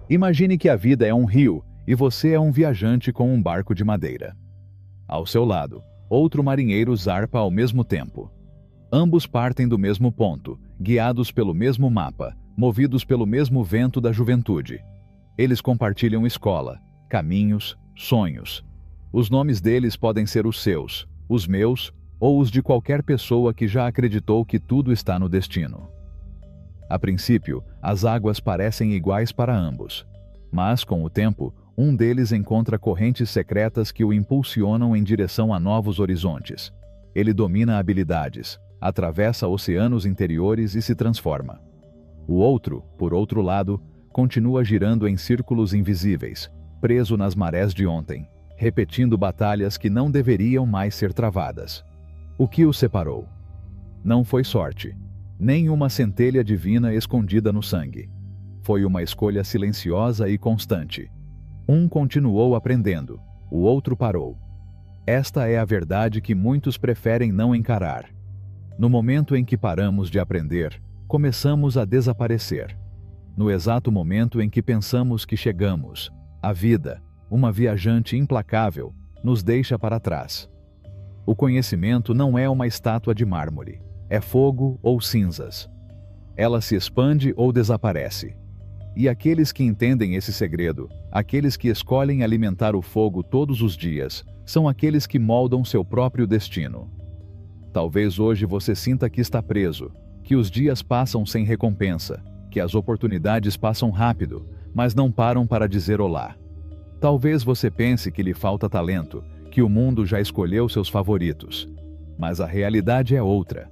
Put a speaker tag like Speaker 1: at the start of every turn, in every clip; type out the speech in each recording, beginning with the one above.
Speaker 1: Imagine que a vida é um rio e você é um viajante com um barco de madeira. Ao seu lado, outro marinheiro zarpa ao mesmo tempo. Ambos partem do mesmo ponto, guiados pelo mesmo mapa, movidos pelo mesmo vento da juventude. Eles compartilham escola, caminhos, sonhos. Os nomes deles podem ser os seus, os meus ou os de qualquer pessoa que já acreditou que tudo está no destino. A princípio, as águas parecem iguais para ambos. Mas, com o tempo, um deles encontra correntes secretas que o impulsionam em direção a novos horizontes. Ele domina habilidades, atravessa oceanos interiores e se transforma. O outro, por outro lado, continua girando em círculos invisíveis, preso nas marés de ontem, repetindo batalhas que não deveriam mais ser travadas. O que os separou? Não foi sorte, nem uma centelha divina escondida no sangue. Foi uma escolha silenciosa e constante. Um continuou aprendendo, o outro parou. Esta é a verdade que muitos preferem não encarar. No momento em que paramos de aprender, começamos a desaparecer. No exato momento em que pensamos que chegamos, a vida, uma viajante implacável, nos deixa para trás. O conhecimento não é uma estátua de mármore, é fogo ou cinzas. Ela se expande ou desaparece. E aqueles que entendem esse segredo, aqueles que escolhem alimentar o fogo todos os dias, são aqueles que moldam seu próprio destino. Talvez hoje você sinta que está preso, que os dias passam sem recompensa, que as oportunidades passam rápido, mas não param para dizer olá. Talvez você pense que lhe falta talento, que o mundo já escolheu seus favoritos. Mas a realidade é outra.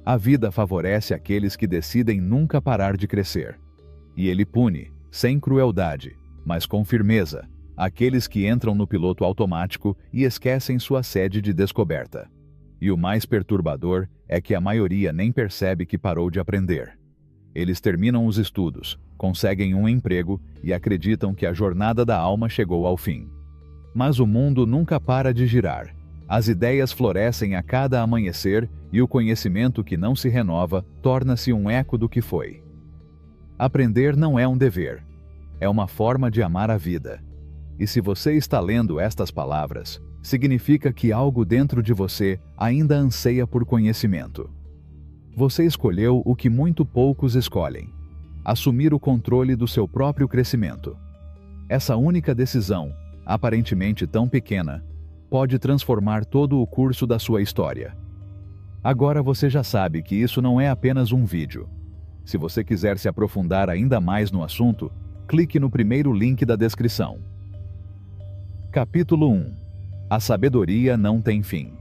Speaker 1: A vida favorece aqueles que decidem nunca parar de crescer. E ele pune, sem crueldade, mas com firmeza, aqueles que entram no piloto automático e esquecem sua sede de descoberta. E o mais perturbador é que a maioria nem percebe que parou de aprender. Eles terminam os estudos, conseguem um emprego e acreditam que a jornada da alma chegou ao fim. Mas o mundo nunca para de girar. As ideias florescem a cada amanhecer e o conhecimento que não se renova torna-se um eco do que foi. Aprender não é um dever. É uma forma de amar a vida. E se você está lendo estas palavras, significa que algo dentro de você ainda anseia por conhecimento. Você escolheu o que muito poucos escolhem: assumir o controle do seu próprio crescimento. Essa única decisão, aparentemente tão pequena, pode transformar todo o curso da sua história. Agora você já sabe que isso não é apenas um vídeo. Se você quiser se aprofundar ainda mais no assunto, clique no primeiro link da descrição. Capítulo 1. A sabedoria não tem fim.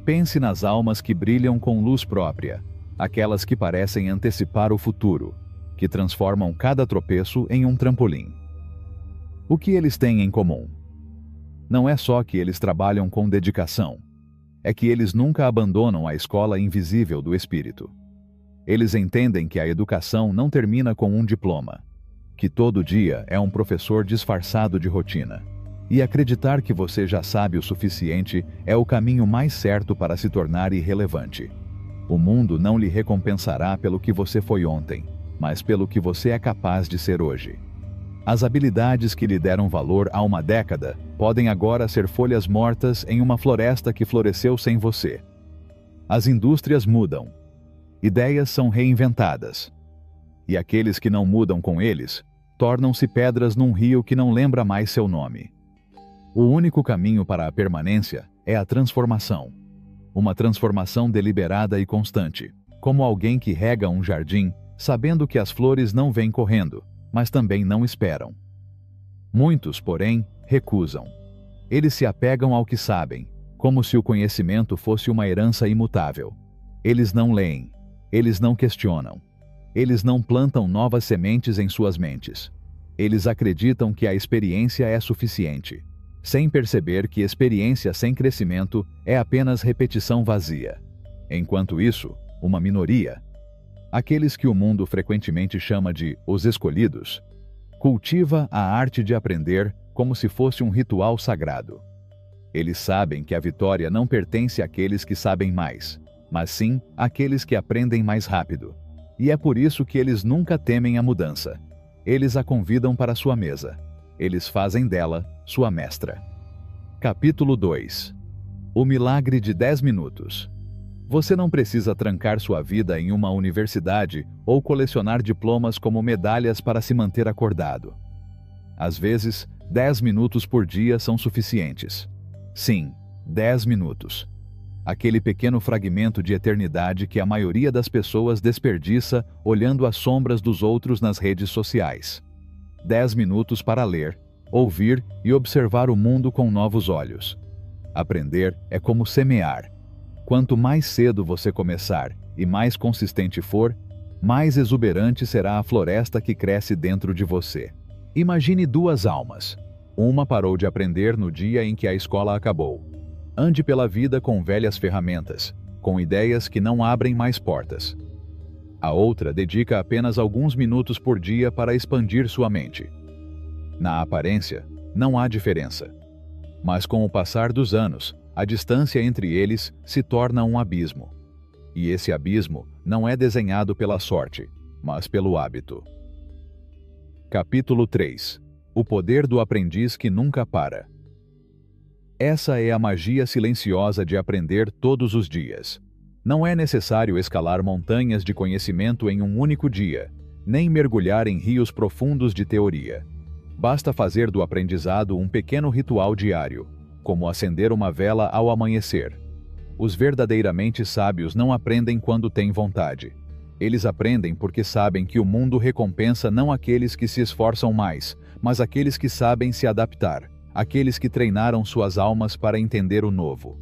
Speaker 1: Pense nas almas que brilham com luz própria, aquelas que parecem antecipar o futuro, que transformam cada tropeço em um trampolim. O que eles têm em comum? Não é só que eles trabalham com dedicação, é que eles nunca abandonam a escola invisível do espírito. Eles entendem que a educação não termina com um diploma, que todo dia é um professor disfarçado de rotina. E acreditar que você já sabe o suficiente é o caminho mais certo para se tornar irrelevante. O mundo não lhe recompensará pelo que você foi ontem, mas pelo que você é capaz de ser hoje. As habilidades que lhe deram valor há uma década podem agora ser folhas mortas em uma floresta que floresceu sem você. As indústrias mudam. Ideias são reinventadas. E aqueles que não mudam com eles, tornam-se pedras num rio que não lembra mais seu nome. O único caminho para a permanência é a transformação. Uma transformação deliberada e constante, como alguém que rega um jardim, sabendo que as flores não vêm correndo, mas também não esperam. Muitos, porém, recusam. Eles se apegam ao que sabem, como se o conhecimento fosse uma herança imutável. Eles não leem, eles não questionam, eles não plantam novas sementes em suas mentes. Eles acreditam que a experiência é suficiente, sem perceber que experiência sem crescimento é apenas repetição vazia. Enquanto isso, uma minoria, aqueles que o mundo frequentemente chama de os escolhidos, cultiva a arte de aprender como se fosse um ritual sagrado. Eles sabem que a vitória não pertence àqueles que sabem mais, mas sim àqueles que aprendem mais rápido. E é por isso que eles nunca temem a mudança. Eles a convidam para sua mesa. Eles fazem dela sua mestra. Capítulo 2. O milagre de 10 minutos. Você não precisa trancar sua vida em uma universidade ou colecionar diplomas como medalhas para se manter acordado. Às vezes, 10 minutos por dia são suficientes. Sim, 10 minutos. Aquele pequeno fragmento de eternidade que a maioria das pessoas desperdiça olhando as sombras dos outros nas redes sociais. 10 minutos para ler, ouvir e observar o mundo com novos olhos. Aprender é como semear. Quanto mais cedo você começar e mais consistente for, mais exuberante será a floresta que cresce dentro de você. Imagine duas almas. Uma parou de aprender no dia em que a escola acabou. Ande pela vida com velhas ferramentas, com ideias que não abrem mais portas. A outra dedica apenas alguns minutos por dia para expandir sua mente. Na aparência, não há diferença. Mas com o passar dos anos, a distância entre eles se torna um abismo. E esse abismo não é desenhado pela sorte, mas pelo hábito. Capítulo 3. O poder do aprendiz que nunca para. Essa é a magia silenciosa de aprender todos os dias. Não é necessário escalar montanhas de conhecimento em um único dia, nem mergulhar em rios profundos de teoria. Basta fazer do aprendizado um pequeno ritual diário, como acender uma vela ao amanhecer. Os verdadeiramente sábios não aprendem quando têm vontade. Eles aprendem porque sabem que o mundo recompensa não aqueles que se esforçam mais, mas aqueles que sabem se adaptar, aqueles que treinaram suas almas para entender o novo.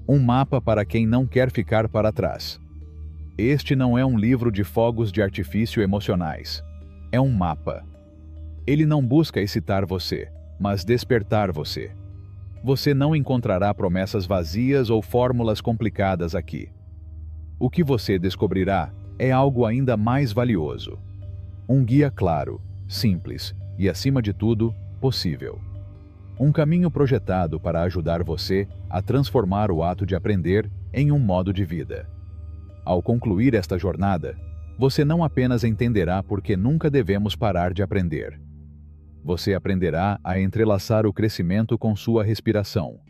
Speaker 1: Um mapa para quem não quer ficar para trás. Este não é um livro de fogos de artifício emocionais. É um mapa. Ele não busca excitar você, mas despertar você. Você não encontrará promessas vazias ou fórmulas complicadas aqui. O que você descobrirá é algo ainda mais valioso. Um guia claro, simples e, acima de tudo, possível. Um caminho projetado para ajudar você a transformar o ato de aprender em um modo de vida. Ao concluir esta jornada, você não apenas entenderá por que nunca devemos parar de aprender. Você aprenderá a entrelaçar o crescimento com sua respiração.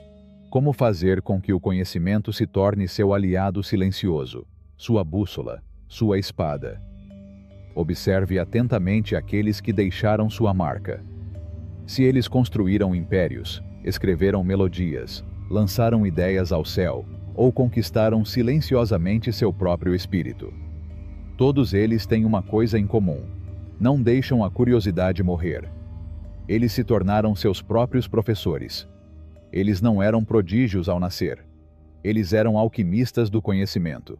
Speaker 1: Como fazer com que o conhecimento se torne seu aliado silencioso, sua bússola, sua espada. Observe atentamente aqueles que deixaram sua marca. Se eles construíram impérios, escreveram melodias, lançaram ideias ao céu, ou conquistaram silenciosamente seu próprio espírito. Todos eles têm uma coisa em comum: não deixam a curiosidade morrer. Eles se tornaram seus próprios professores. Eles não eram prodígios ao nascer. Eles eram alquimistas do conhecimento.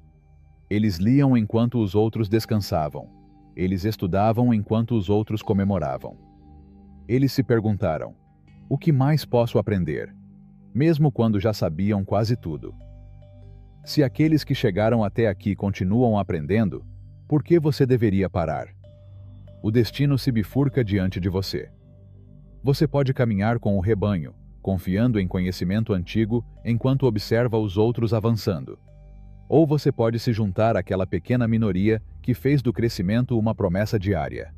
Speaker 1: Eles liam enquanto os outros descansavam. Eles estudavam enquanto os outros comemoravam. Eles se perguntaram: o que mais posso aprender? Mesmo quando já sabiam quase tudo. Se aqueles que chegaram até aqui continuam aprendendo, por que você deveria parar? O destino se bifurca diante de você. Você pode caminhar com o rebanho, confiando em conhecimento antigo enquanto observa os outros avançando. Ou você pode se juntar àquela pequena minoria que fez do crescimento uma promessa diária.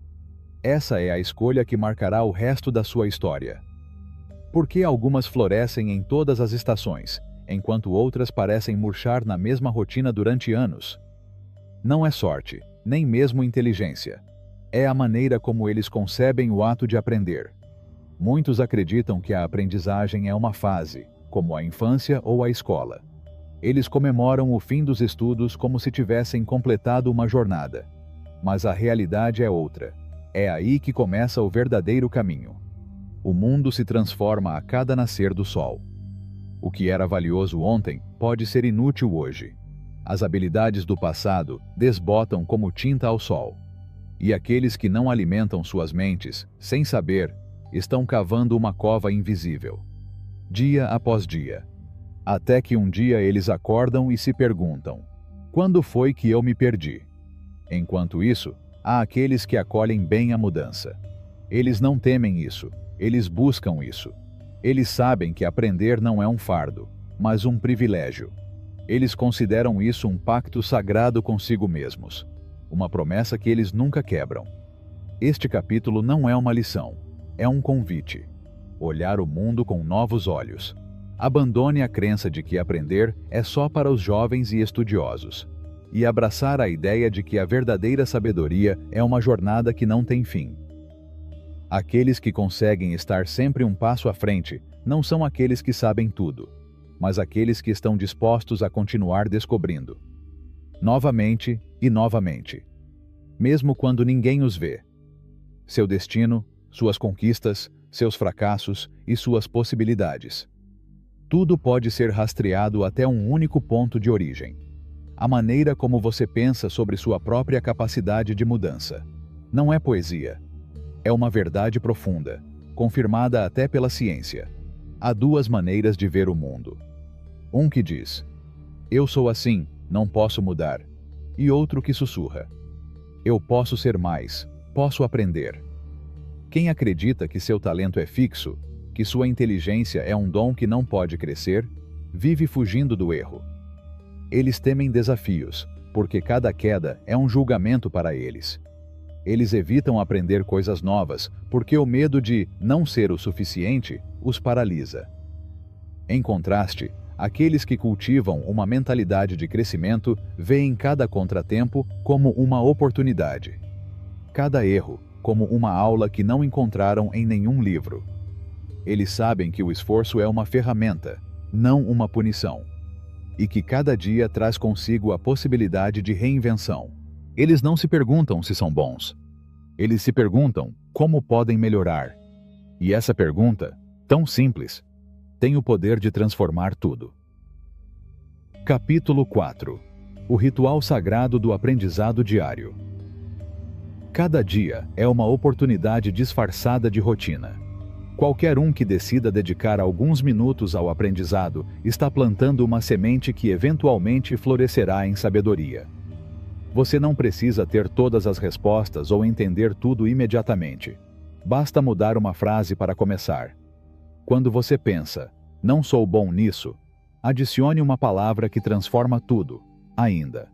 Speaker 1: Essa é a escolha que marcará o resto da sua história. Por que algumas florescem em todas as estações, enquanto outras parecem murchar na mesma rotina durante anos? Não é sorte, nem mesmo inteligência. É a maneira como eles concebem o ato de aprender. Muitos acreditam que a aprendizagem é uma fase, como a infância ou a escola. Eles comemoram o fim dos estudos como se tivessem completado uma jornada. Mas a realidade é outra. É aí que começa o verdadeiro caminho. O mundo se transforma a cada nascer do sol. O que era valioso ontem pode ser inútil hoje. As habilidades do passado desbotam como tinta ao sol. E aqueles que não alimentam suas mentes, sem saber, estão cavando uma cova invisível. Dia após dia. Até que um dia eles acordam e se perguntam: quando foi que eu me perdi? Enquanto isso, há aqueles que acolhem bem a mudança. Eles não temem isso, eles buscam isso. Eles sabem que aprender não é um fardo, mas um privilégio. Eles consideram isso um pacto sagrado consigo mesmos, uma promessa que eles nunca quebram. Este capítulo não é uma lição, é um convite. Olhar o mundo com novos olhos. Abandone a crença de que aprender é só para os jovens e estudiosos, e abraçar a ideia de que a verdadeira sabedoria é uma jornada que não tem fim. Aqueles que conseguem estar sempre um passo à frente não são aqueles que sabem tudo, mas aqueles que estão dispostos a continuar descobrindo. Novamente e novamente. Mesmo quando ninguém os vê. Seu destino, suas conquistas, seus fracassos e suas possibilidades. Tudo pode ser rastreado até um único ponto de origem. A maneira como você pensa sobre sua própria capacidade de mudança. Não é poesia. É uma verdade profunda, confirmada até pela ciência. Há duas maneiras de ver o mundo. Um que diz, eu sou assim, não posso mudar. E outro que sussurra, eu posso ser mais, posso aprender. Quem acredita que seu talento é fixo, que sua inteligência é um dom que não pode crescer, vive fugindo do erro. Eles temem desafios, porque cada queda é um julgamento para eles. Eles evitam aprender coisas novas, porque o medo de não ser o suficiente os paralisa. Em contraste, aqueles que cultivam uma mentalidade de crescimento veem cada contratempo como uma oportunidade. Cada erro como uma aula que não encontraram em nenhum livro. Eles sabem que o esforço é uma ferramenta, não uma punição. E que cada dia traz consigo a possibilidade de reinvenção. Eles não se perguntam se são bons. Eles se perguntam como podem melhorar. E essa pergunta, tão simples, tem o poder de transformar tudo. Capítulo 4. O ritual sagrado do aprendizado diário. Cada dia é uma oportunidade disfarçada de rotina. Qualquer um que decida dedicar alguns minutos ao aprendizado está plantando uma semente que eventualmente florescerá em sabedoria. Você não precisa ter todas as respostas ou entender tudo imediatamente. Basta mudar uma frase para começar. Quando você pensa, não sou bom nisso, adicione uma palavra que transforma tudo, ainda.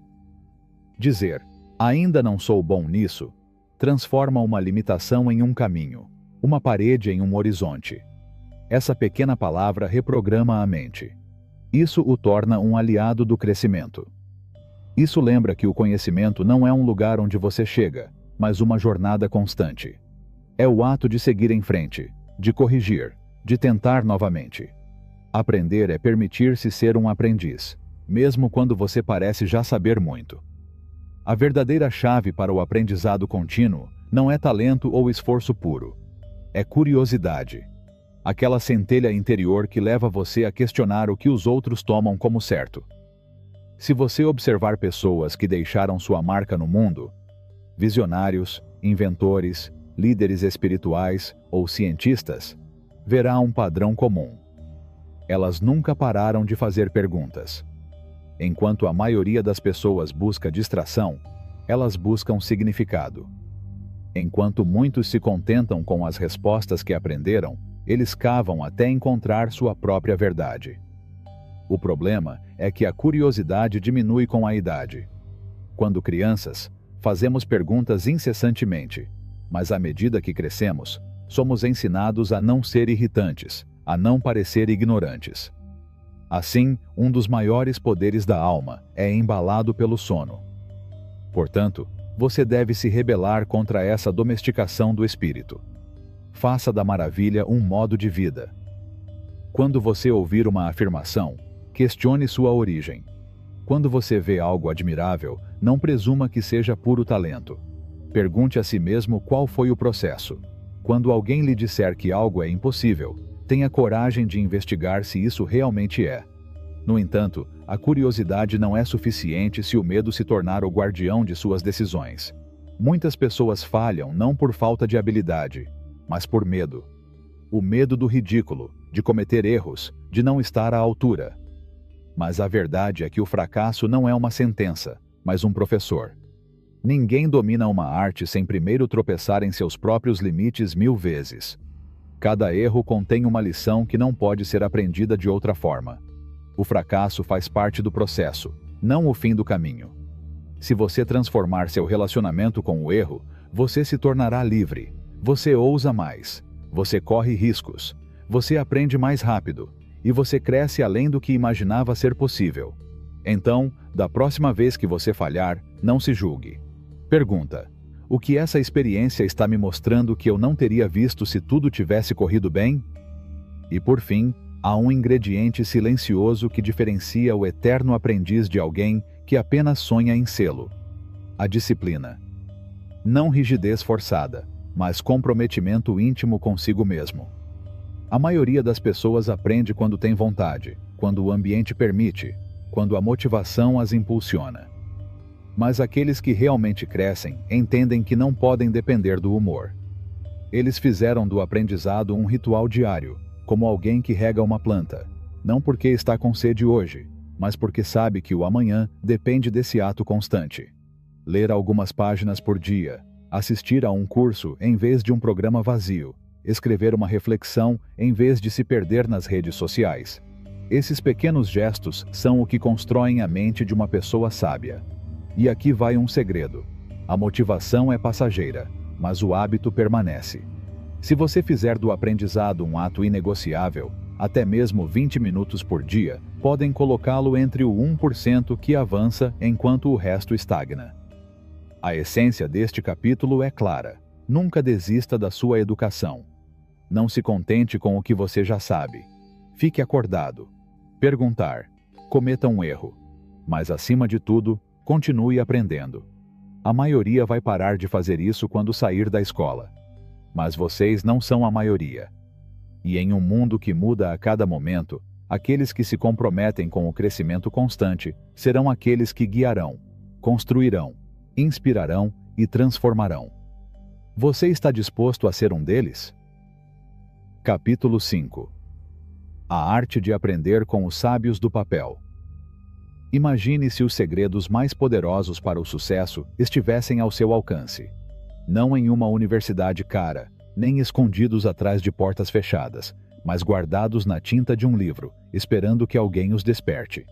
Speaker 1: Dizer, ainda não sou bom nisso, transforma uma limitação em um caminho, uma parede em um horizonte. Essa pequena palavra reprograma a mente. Isso o torna um aliado do crescimento. Isso lembra que o conhecimento não é um lugar onde você chega, mas uma jornada constante. É o ato de seguir em frente, de corrigir, de tentar novamente. Aprender é permitir-se ser um aprendiz, mesmo quando você parece já saber muito. A verdadeira chave para o aprendizado contínuo não é talento ou esforço puro. É curiosidade. Aquela centelha interior que leva você a questionar o que os outros tomam como certo. Se você observar pessoas que deixaram sua marca no mundo, visionários, inventores, líderes espirituais ou cientistas, verá um padrão comum. Elas nunca pararam de fazer perguntas. Enquanto a maioria das pessoas busca distração, elas buscam significado. Enquanto muitos se contentam com as respostas que aprenderam, eles cavam até encontrar sua própria verdade. O problema é que a curiosidade diminui com a idade. Quando crianças, fazemos perguntas incessantemente, mas à medida que crescemos, somos ensinados a não ser irritantes, a não parecer ignorantes. Assim, um dos maiores poderes da alma é embalado pelo sono. Portanto, você deve se rebelar contra essa domesticação do espírito. Faça da maravilha um modo de vida. Quando você ouvir uma afirmação, questione sua origem. Quando você vê algo admirável, não presuma que seja puro talento. Pergunte a si mesmo qual foi o processo. Quando alguém lhe disser que algo é impossível, tenha coragem de investigar se isso realmente é. No entanto, a curiosidade não é suficiente se o medo se tornar o guardião de suas decisões. Muitas pessoas falham não por falta de habilidade, mas por medo. O medo do ridículo, de cometer erros, de não estar à altura. Mas a verdade é que o fracasso não é uma sentença, mas um professor. Ninguém domina uma arte sem primeiro tropeçar em seus próprios limites 1000 vezes. Cada erro contém uma lição que não pode ser aprendida de outra forma. O fracasso faz parte do processo, não o fim do caminho. Se você transformar seu relacionamento com o erro você se tornará livre. Você ousa mais. Você corre riscos. Você aprende mais rápido. E você cresce além do que imaginava ser possível. Então, da próxima vez que você falhar, não se julgue. Pergunta: o que essa experiência está me mostrando que eu não teria visto se tudo tivesse corrido bem? E por fim, há um ingrediente silencioso que diferencia o eterno aprendiz de alguém que apenas sonha em sê-lo: a disciplina. Não rigidez forçada, mas comprometimento íntimo consigo mesmo. A maioria das pessoas aprende quando tem vontade, quando o ambiente permite, quando a motivação as impulsiona. Mas aqueles que realmente crescem entendem que não podem depender do humor. Eles fizeram do aprendizado um ritual diário, como alguém que rega uma planta, não porque está com sede hoje, mas porque sabe que o amanhã depende desse ato constante. Ler algumas páginas por dia, assistir a um curso em vez de um programa vazio, escrever uma reflexão em vez de se perder nas redes sociais. Esses pequenos gestos são o que constroem a mente de uma pessoa sábia. E aqui vai um segredo: a motivação é passageira, mas o hábito permanece. Se você fizer do aprendizado um ato inegociável, até mesmo 20 minutos por dia podem colocá-lo entre o 1% que avança enquanto o resto estagna. A essência deste capítulo é clara: nunca desista da sua educação. Não se contente com o que você já sabe. Fique acordado. Perguntar. Cometa um erro. Mas, acima de tudo, continue aprendendo. A maioria vai parar de fazer isso quando sair da escola. Mas vocês não são a maioria. E em um mundo que muda a cada momento, aqueles que se comprometem com o crescimento constante serão aqueles que guiarão, construirão, inspirarão e transformarão. Você está disposto a ser um deles? Capítulo 5. A arte de aprender com os sábios do papel. Imagine se os segredos mais poderosos para o sucesso estivessem ao seu alcance. Não em uma universidade cara, nem escondidos atrás de portas fechadas, mas guardados na tinta de um livro, esperando que alguém os desperte.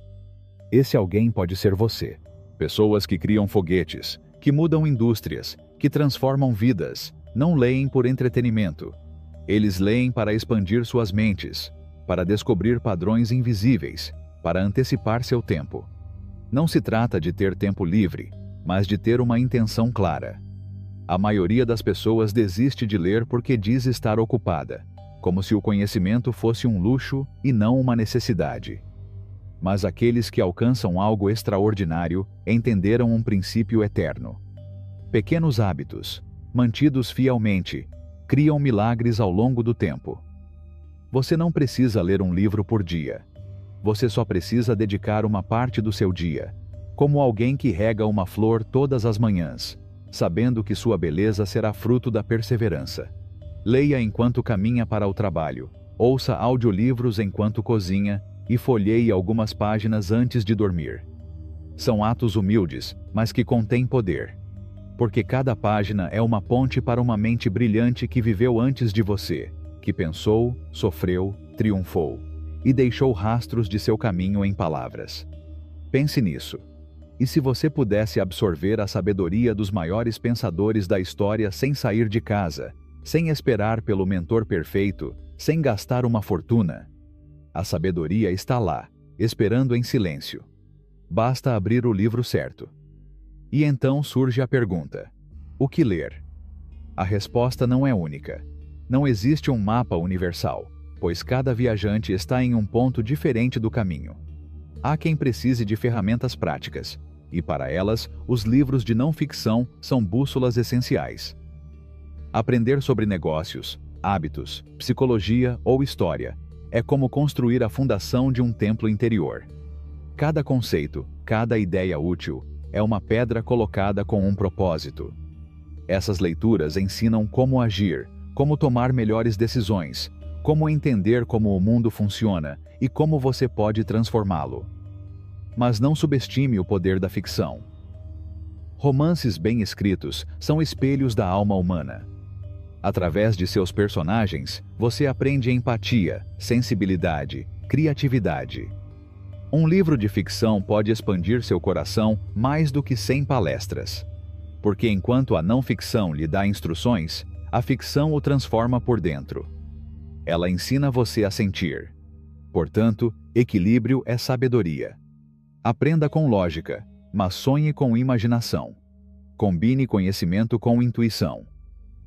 Speaker 1: Esse alguém pode ser você. Pessoas que criam foguetes, que mudam indústrias, que transformam vidas, não leem por entretenimento. Eles leem para expandir suas mentes, para descobrir padrões invisíveis, para antecipar seu tempo. Não se trata de ter tempo livre, mas de ter uma intenção clara. A maioria das pessoas desiste de ler porque diz estar ocupada, como se o conhecimento fosse um luxo e não uma necessidade. Mas aqueles que alcançam algo extraordinário entenderam um princípio eterno. Pequenos hábitos, mantidos fielmente, criam milagres ao longo do tempo. Você não precisa ler um livro por dia. Você só precisa dedicar uma parte do seu dia, como alguém que rega uma flor todas as manhãs, sabendo que sua beleza será fruto da perseverança. Leia enquanto caminha para o trabalho, ouça audiolivros enquanto cozinha e folheie algumas páginas antes de dormir. São atos humildes, mas que contêm poder. Porque cada página é uma ponte para uma mente brilhante que viveu antes de você, que pensou, sofreu, triunfou e deixou rastros de seu caminho em palavras. Pense nisso. E se você pudesse absorver a sabedoria dos maiores pensadores da história sem sair de casa, sem esperar pelo mentor perfeito, sem gastar uma fortuna? A sabedoria está lá, esperando em silêncio. Basta abrir o livro certo. E então surge a pergunta: o que ler? A resposta não é única. Não existe um mapa universal, pois cada viajante está em um ponto diferente do caminho. Há quem precise de ferramentas práticas, e para elas, os livros de não-ficção são bússolas essenciais. Aprender sobre negócios, hábitos, psicologia ou história é como construir a fundação de um templo interior. Cada conceito, cada ideia útil, é uma pedra colocada com um propósito. Essas leituras ensinam como agir, como tomar melhores decisões, como entender como o mundo funciona e como você pode transformá-lo. Mas não subestime o poder da ficção. Romances bem escritos são espelhos da alma humana. Através de seus personagens, você aprende empatia, sensibilidade, criatividade. Um livro de ficção pode expandir seu coração mais do que 100 palestras. porque enquanto a não-ficção lhe dá instruções, a ficção o transforma por dentro. Ela ensina você a sentir. Portanto, equilíbrio é sabedoria. Aprenda com lógica, mas sonhe com imaginação. Combine conhecimento com intuição.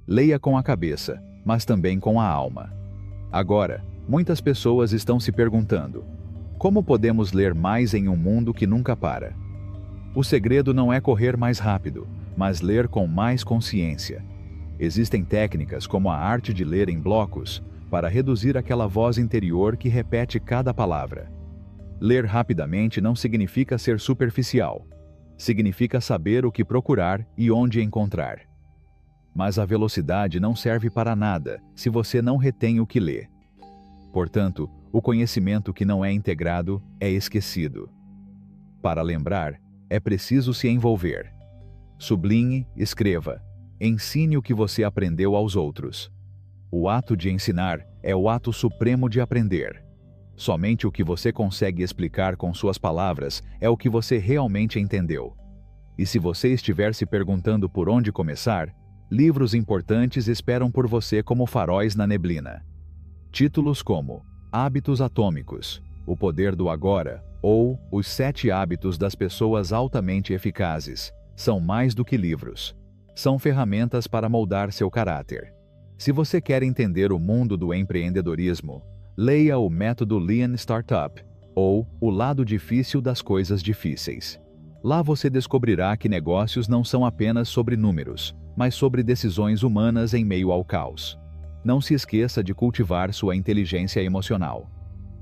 Speaker 1: Leia com a cabeça, mas também com a alma. Agora, muitas pessoas estão se perguntando: como podemos ler mais em um mundo que nunca para? O segredo não é correr mais rápido, mas ler com mais consciência. Existem técnicas como a arte de ler em blocos, para reduzir aquela voz interior que repete cada palavra. Ler rapidamente não significa ser superficial. Significa saber o que procurar e onde encontrar. Mas a velocidade não serve para nada se você não retém o que lê. Portanto, o conhecimento que não é integrado é esquecido. Para lembrar, é preciso se envolver. Sublinhe, escreva. Ensine o que você aprendeu aos outros. O ato de ensinar é o ato supremo de aprender. Somente o que você consegue explicar com suas palavras é o que você realmente entendeu. E se você estiver se perguntando por onde começar, livros importantes esperam por você como faróis na neblina. Títulos como Hábitos Atômicos, O Poder do Agora ou Os 7 Hábitos das Pessoas Altamente Eficazes são mais do que livros. São ferramentas para moldar seu caráter. Se você quer entender o mundo do empreendedorismo, leia o Método Lean Startup ou O Lado Difícil das Coisas Difíceis. Lá você descobrirá que negócios não são apenas sobre números, mas sobre decisões humanas em meio ao caos. Não se esqueça de cultivar sua inteligência emocional.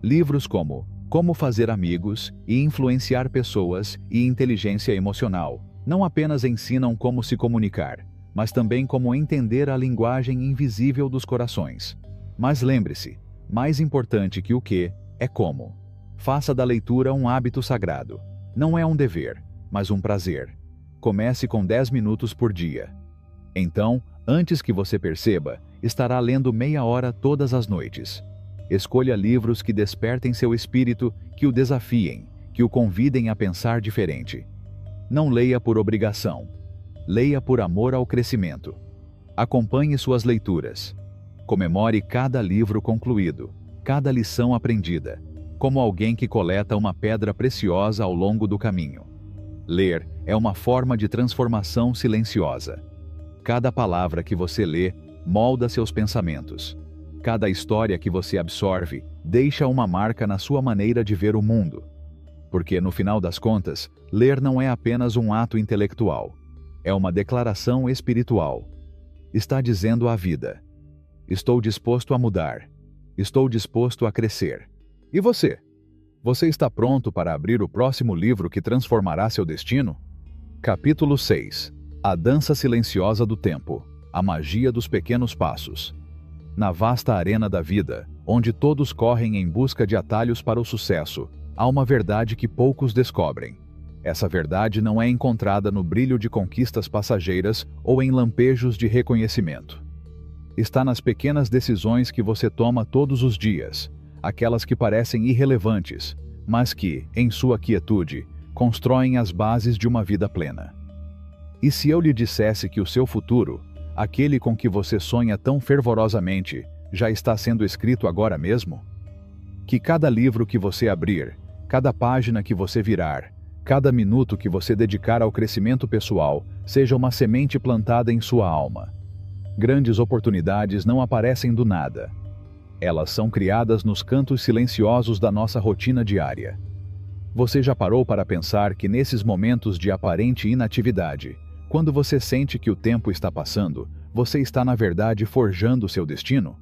Speaker 1: Livros como Como Fazer Amigos e Influenciar Pessoas e Inteligência Emocional não apenas ensinam como se comunicar, mas também como entender a linguagem invisível dos corações. Mas lembre-se, mais importante que o que, é como. Faça da leitura um hábito sagrado. Não é um dever, mas um prazer. Comece com 10 minutos por dia. Então, antes que você perceba, estará lendo meia hora todas as noites. Escolha livros que despertem seu espírito, que o desafiem, que o convidem a pensar diferente. Não leia por obrigação. Leia por amor ao crescimento. Acompanhe suas leituras. Comemore cada livro concluído, cada lição aprendida, como alguém que coleta uma pedra preciosa ao longo do caminho. Ler é uma forma de transformação silenciosa. Cada palavra que você lê molda seus pensamentos. Cada história que você absorve deixa uma marca na sua maneira de ver o mundo. Porque, no final das contas, ler não é apenas um ato intelectual. É uma declaração espiritual. Está dizendo à vida: estou disposto a mudar. Estou disposto a crescer. E você? Você está pronto para abrir o próximo livro que transformará seu destino? Capítulo 6. A Dança Silenciosa do Tempo. A Magia dos Pequenos Passos. Na vasta arena da vida, onde todos correm em busca de atalhos para o sucesso, há uma verdade que poucos descobrem. Essa verdade não é encontrada no brilho de conquistas passageiras ou em lampejos de reconhecimento. Está nas pequenas decisões que você toma todos os dias, aquelas que parecem irrelevantes, mas que, em sua quietude, constroem as bases de uma vida plena. E se eu lhe dissesse que o seu futuro, aquele com que você sonha tão fervorosamente, já está sendo escrito agora mesmo? Que cada livro que você abrir, cada página que você virar, cada minuto que você dedicar ao crescimento pessoal, seja uma semente plantada em sua alma. Grandes oportunidades não aparecem do nada. Elas são criadas nos cantos silenciosos da nossa rotina diária. Você já parou para pensar que nesses momentos de aparente inatividade, quando você sente que o tempo está passando, você está na verdade forjando seu destino?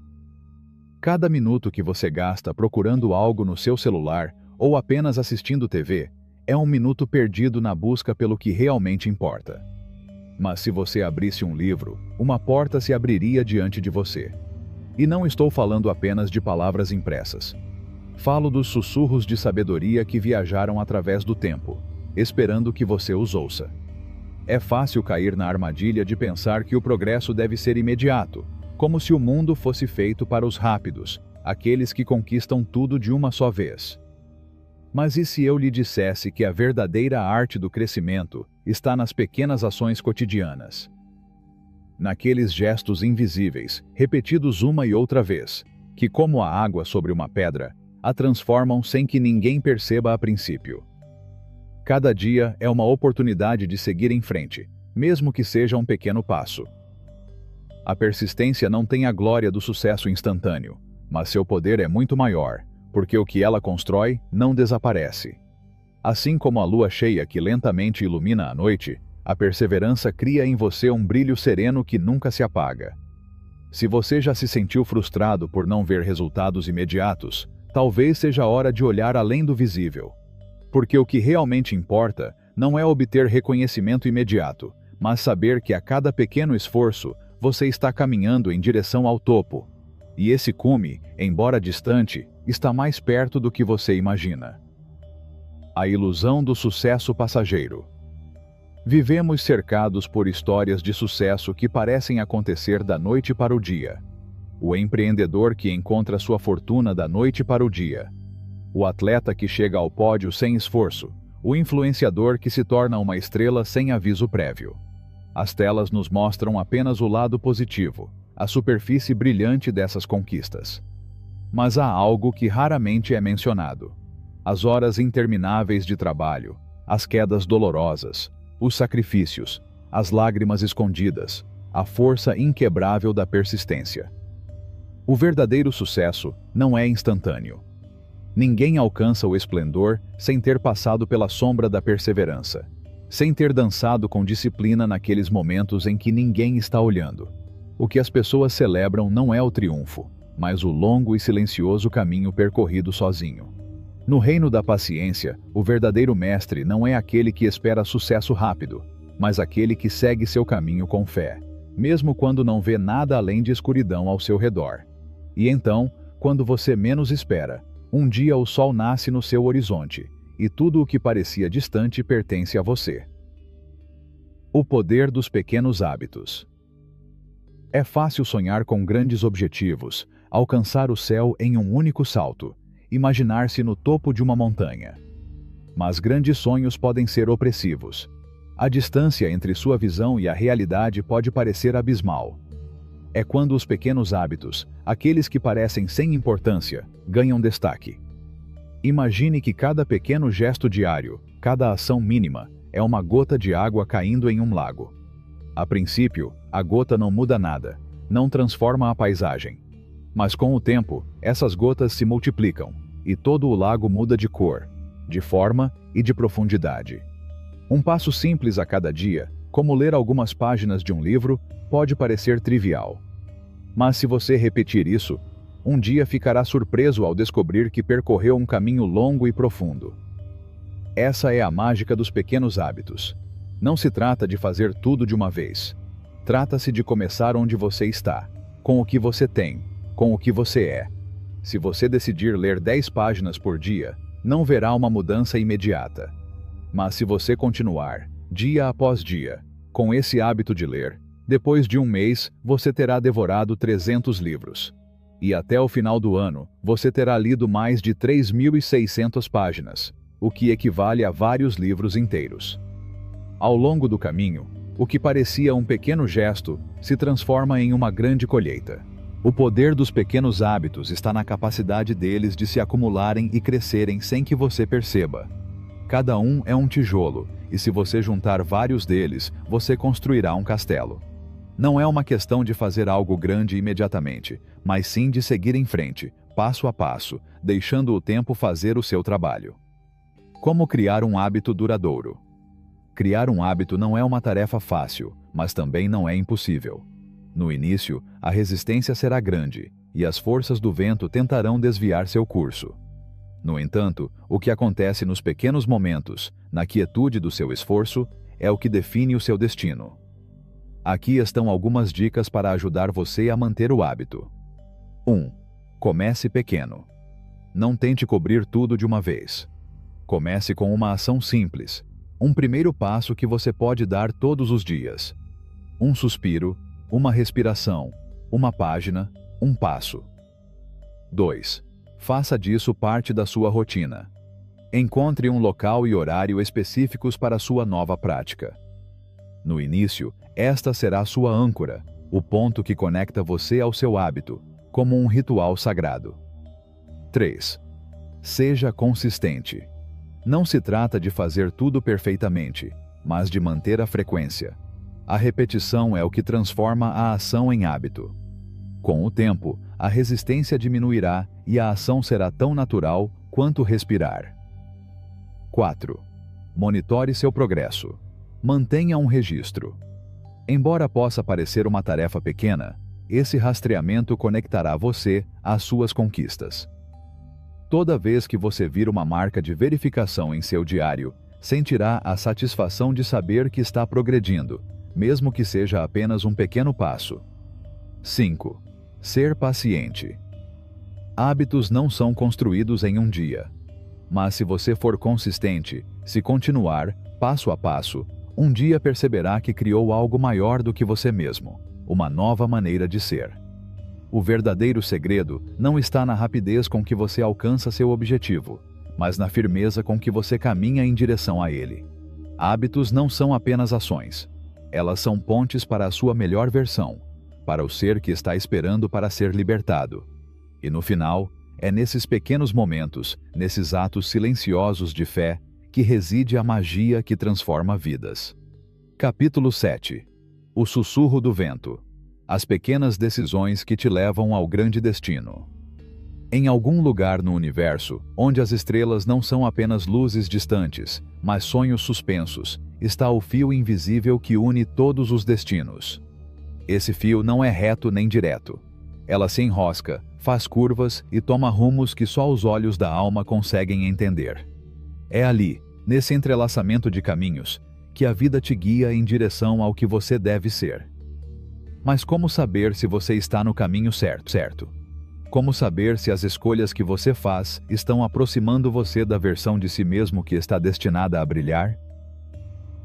Speaker 1: Cada minuto que você gasta procurando algo no seu celular ou apenas assistindo TV, é um minuto perdido na busca pelo que realmente importa. Mas se você abrisse um livro, uma porta se abriria diante de você. E não estou falando apenas de palavras impressas. Falo dos sussurros de sabedoria que viajaram através do tempo, esperando que você os ouça. É fácil cair na armadilha de pensar que o progresso deve ser imediato, como se o mundo fosse feito para os rápidos, aqueles que conquistam tudo de uma só vez. Mas e se eu lhe dissesse que a verdadeira arte do crescimento está nas pequenas ações cotidianas? Naqueles gestos invisíveis, repetidos uma e outra vez, que, como a água sobre uma pedra, a transformam sem que ninguém perceba a princípio. Cada dia é uma oportunidade de seguir em frente, mesmo que seja um pequeno passo. A persistência não tem a glória do sucesso instantâneo, mas seu poder é muito maior, porque o que ela constrói não desaparece. Assim como a lua cheia que lentamente ilumina a noite, a perseverança cria em você um brilho sereno que nunca se apaga. Se você já se sentiu frustrado por não ver resultados imediatos, talvez seja a hora de olhar além do visível. Porque o que realmente importa não é obter reconhecimento imediato, mas saber que a cada pequeno esforço você está caminhando em direção ao topo. E esse cume, embora distante, está mais perto do que você imagina. A ilusão do sucesso passageiro. Vivemos cercados por histórias de sucesso que parecem acontecer da noite para o dia. O empreendedor que encontra sua fortuna da noite para o dia. O atleta que chega ao pódio sem esforço. O influenciador que se torna uma estrela sem aviso prévio. As telas nos mostram apenas o lado positivo, a superfície brilhante dessas conquistas. Mas há algo que raramente é mencionado: as horas intermináveis de trabalho, as quedas dolorosas, os sacrifícios, as lágrimas escondidas, a força inquebrável da persistência. O verdadeiro sucesso não é instantâneo. Ninguém alcança o esplendor sem ter passado pela sombra da perseverança, sem ter dançado com disciplina naqueles momentos em que ninguém está olhando. O que as pessoas celebram não é o triunfo, mas o longo e silencioso caminho percorrido sozinho. No reino da paciência, o verdadeiro mestre não é aquele que espera sucesso rápido, mas aquele que segue seu caminho com fé, mesmo quando não vê nada além de escuridão ao seu redor. E então, quando você menos espera, um dia o sol nasce no seu horizonte, e tudo o que parecia distante pertence a você. O poder dos pequenos hábitos. É fácil sonhar com grandes objetivos, alcançar o céu em um único salto, imaginar-se no topo de uma montanha. Mas grandes sonhos podem ser opressivos. A distância entre sua visão e a realidade pode parecer abismal. É quando os pequenos hábitos, aqueles que parecem sem importância, ganham destaque. Imagine que cada pequeno gesto diário, cada ação mínima, é uma gota de água caindo em um lago. A princípio, a gota não muda nada, não transforma a paisagem. Mas com o tempo, essas gotas se multiplicam, e todo o lago muda de cor, de forma e de profundidade. Um passo simples a cada dia, como ler algumas páginas de um livro, pode parecer trivial. Mas se você repetir isso, um dia ficará surpreso ao descobrir que percorreu um caminho longo e profundo. Essa é a mágica dos pequenos hábitos. Não se trata de fazer tudo de uma vez. Trata-se de começar onde você está, com o que você tem, com o que você é. Se você decidir ler 10 páginas por dia, não verá uma mudança imediata. Mas se você continuar, dia após dia, com esse hábito de ler, depois de um mês, você terá devorado 300 livros. E até o final do ano, você terá lido mais de 3.600 páginas, o que equivale a vários livros inteiros. Ao longo do caminho, o que parecia um pequeno gesto se transforma em uma grande colheita. O poder dos pequenos hábitos está na capacidade deles de se acumularem e crescerem sem que você perceba. Cada um é um tijolo, e se você juntar vários deles, você construirá um castelo. Não é uma questão de fazer algo grande imediatamente, mas sim de seguir em frente, passo a passo, deixando o tempo fazer o seu trabalho. Como criar um hábito duradouro? Criar um hábito não é uma tarefa fácil, mas também não é impossível. No início, a resistência será grande, e as forças do vento tentarão desviar seu curso. No entanto, o que acontece nos pequenos momentos, na quietude do seu esforço, é o que define o seu destino. Aqui estão algumas dicas para ajudar você a manter o hábito. 1. Comece pequeno. Não tente cobrir tudo de uma vez. Comece com uma ação simples, um primeiro passo que você pode dar todos os dias. Um suspiro, uma respiração, uma página, um passo. 2. Faça disso parte da sua rotina. Encontre um local e horário específicos para sua nova prática. No início, esta será sua âncora, o ponto que conecta você ao seu hábito, como um ritual sagrado. 3. Seja consistente. Não se trata de fazer tudo perfeitamente, mas de manter a frequência. A repetição é o que transforma a ação em hábito. Com o tempo, a resistência diminuirá e a ação será tão natural quanto respirar. 4. Monitore seu progresso. Mantenha um registro. Embora possa parecer uma tarefa pequena, esse rastreamento conectará você às suas conquistas. Toda vez que você vir uma marca de verificação em seu diário, sentirá a satisfação de saber que está progredindo, mesmo que seja apenas um pequeno passo. 5. Ser paciente. Hábitos não são construídos em um dia. Mas se você for consistente, se continuar, passo a passo, um dia perceberá que criou algo maior do que você mesmo, uma nova maneira de ser. O verdadeiro segredo não está na rapidez com que você alcança seu objetivo, mas na firmeza com que você caminha em direção a ele. Hábitos não são apenas ações. Elas são pontes para a sua melhor versão, para o ser que está esperando para ser libertado. E no final, é nesses pequenos momentos, nesses atos silenciosos de fé, que reside a magia que transforma vidas. Capítulo 7. O sussurro do vento. As pequenas decisões que te levam ao grande destino. Em algum lugar no universo, onde as estrelas não são apenas luzes distantes, mas sonhos suspensos, está o fio invisível que une todos os destinos. Esse fio não é reto nem direto. Ela se enrosca, faz curvas e toma rumos que só os olhos da alma conseguem entender. É ali, nesse entrelaçamento de caminhos, que a vida te guia em direção ao que você deve ser. Mas como saber se você está no caminho certo? Como saber se as escolhas que você faz estão aproximando você da versão de si mesmo que está destinada a brilhar?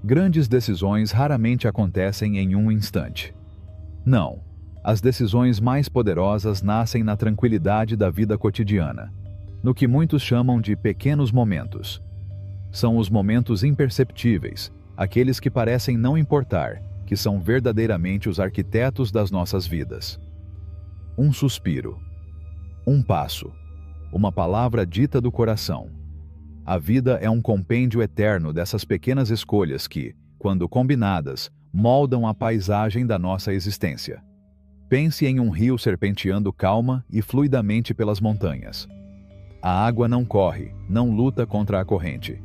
Speaker 1: Grandes decisões raramente acontecem em um instante. Não. As decisões mais poderosas nascem na tranquilidade da vida cotidiana, no que muitos chamam de pequenos momentos. São os momentos imperceptíveis, aqueles que parecem não importar, que são verdadeiramente os arquitetos das nossas vidas. Um suspiro. Um passo. Uma palavra dita do coração. A vida é um compêndio eterno dessas pequenas escolhas que, quando combinadas, moldam a paisagem da nossa existência. Pense em um rio serpenteando calma e fluidamente pelas montanhas. A água não corre, não luta contra a corrente.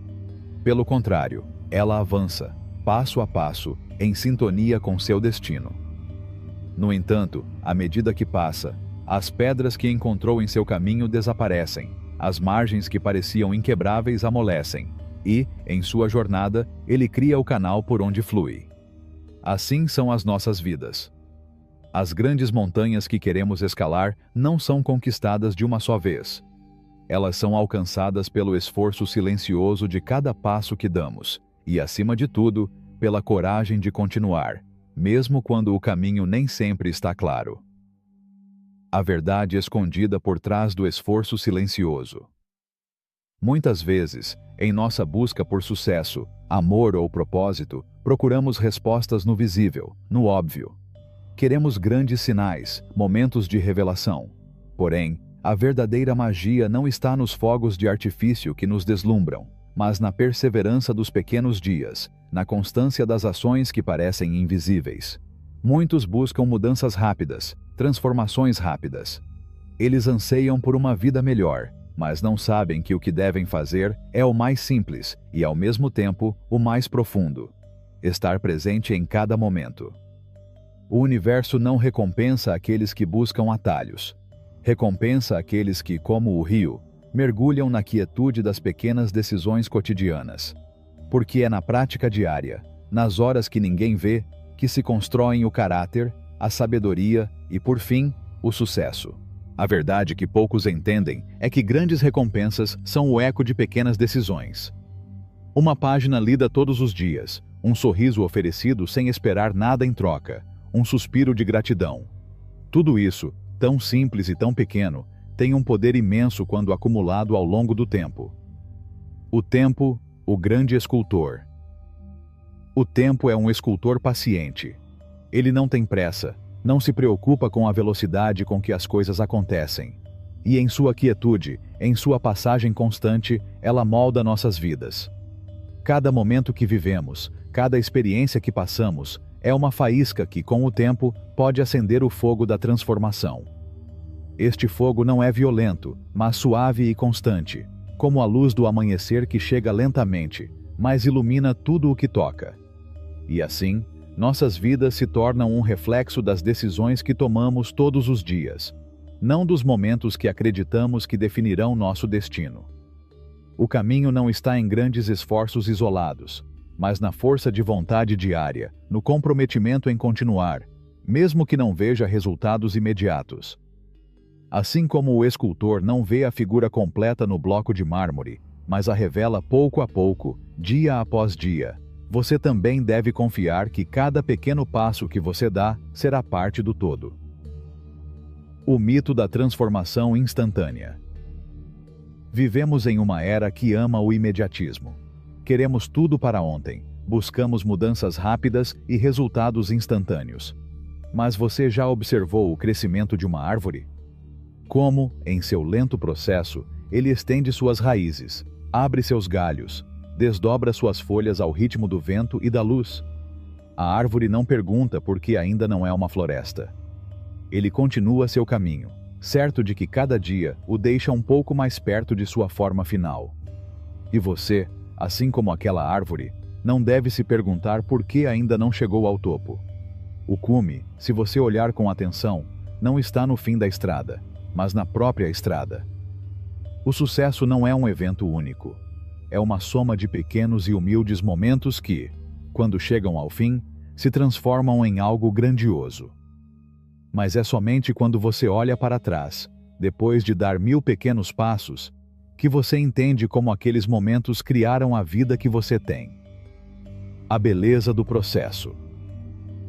Speaker 1: Pelo contrário, ela avança, passo a passo, em sintonia com seu destino. No entanto, à medida que passa, as pedras que encontrou em seu caminho desaparecem, as margens que pareciam inquebráveis amolecem, e, em sua jornada, ele cria o canal por onde flui. Assim são as nossas vidas. As grandes montanhas que queremos escalar não são conquistadas de uma só vez. Elas são alcançadas pelo esforço silencioso de cada passo que damos, e, acima de tudo, pela coragem de continuar, mesmo quando o caminho nem sempre está claro. A verdade escondida por trás do esforço silencioso. Muitas vezes, em nossa busca por sucesso, amor ou propósito, procuramos respostas no visível, no óbvio. Queremos grandes sinais, momentos de revelação. Porém, a verdadeira magia não está nos fogos de artifício que nos deslumbram, mas na perseverança dos pequenos dias, na constância das ações que parecem invisíveis. Muitos buscam mudanças rápidas, transformações rápidas. Eles anseiam por uma vida melhor, mas não sabem que o que devem fazer é o mais simples e, ao mesmo tempo, o mais profundo. Estar presente em cada momento. O universo não recompensa aqueles que buscam atalhos. Recompensa aqueles que, como o rio, mergulham na quietude das pequenas decisões cotidianas. Porque é na prática diária, nas horas que ninguém vê, que se constroem o caráter, a sabedoria e, por fim, o sucesso. A verdade que poucos entendem é que grandes recompensas são o eco de pequenas decisões. Uma página lida todos os dias, um sorriso oferecido sem esperar nada em troca, um suspiro de gratidão. Tudo isso, tão simples e tão pequeno, tem um poder imenso quando acumulado ao longo do tempo. O tempo, o grande escultor. O tempo é um escultor paciente. Ele não tem pressa, não se preocupa com a velocidade com que as coisas acontecem. E em sua quietude, em sua passagem constante, ela molda nossas vidas. Cada momento que vivemos, cada experiência que passamos, é uma faísca que, com o tempo, pode acender o fogo da transformação. Este fogo não é violento, mas suave e constante, como a luz do amanhecer que chega lentamente, mas ilumina tudo o que toca. E assim, nossas vidas se tornam um reflexo das decisões que tomamos todos os dias, não dos momentos que acreditamos que definirão nosso destino. O caminho não está em grandes esforços isolados, mas na força de vontade diária, no comprometimento em continuar, mesmo que não veja resultados imediatos. Assim como o escultor não vê a figura completa no bloco de mármore, mas a revela pouco a pouco, dia após dia, você também deve confiar que cada pequeno passo que você dá será parte do todo. O mito da transformação instantânea. Vivemos em uma era que ama o imediatismo. Queremos tudo para ontem, buscamos mudanças rápidas e resultados instantâneos. Mas você já observou o crescimento de uma árvore? Como, em seu lento processo, ele estende suas raízes, abre seus galhos, desdobra suas folhas ao ritmo do vento e da luz. A árvore não pergunta por que ainda não é uma floresta. Ele continua seu caminho, certo de que cada dia o deixa um pouco mais perto de sua forma final. E você, assim como aquela árvore, não deve se perguntar por que ainda não chegou ao topo. O cume, se você olhar com atenção, não está no fim da estrada, mas na própria estrada. O sucesso não é um evento único. É uma soma de pequenos e humildes momentos que, quando chegam ao fim, se transformam em algo grandioso. Mas é somente quando você olha para trás, depois de dar 1000 pequenos passos, que você entende como aqueles momentos criaram a vida que você tem. A beleza do processo.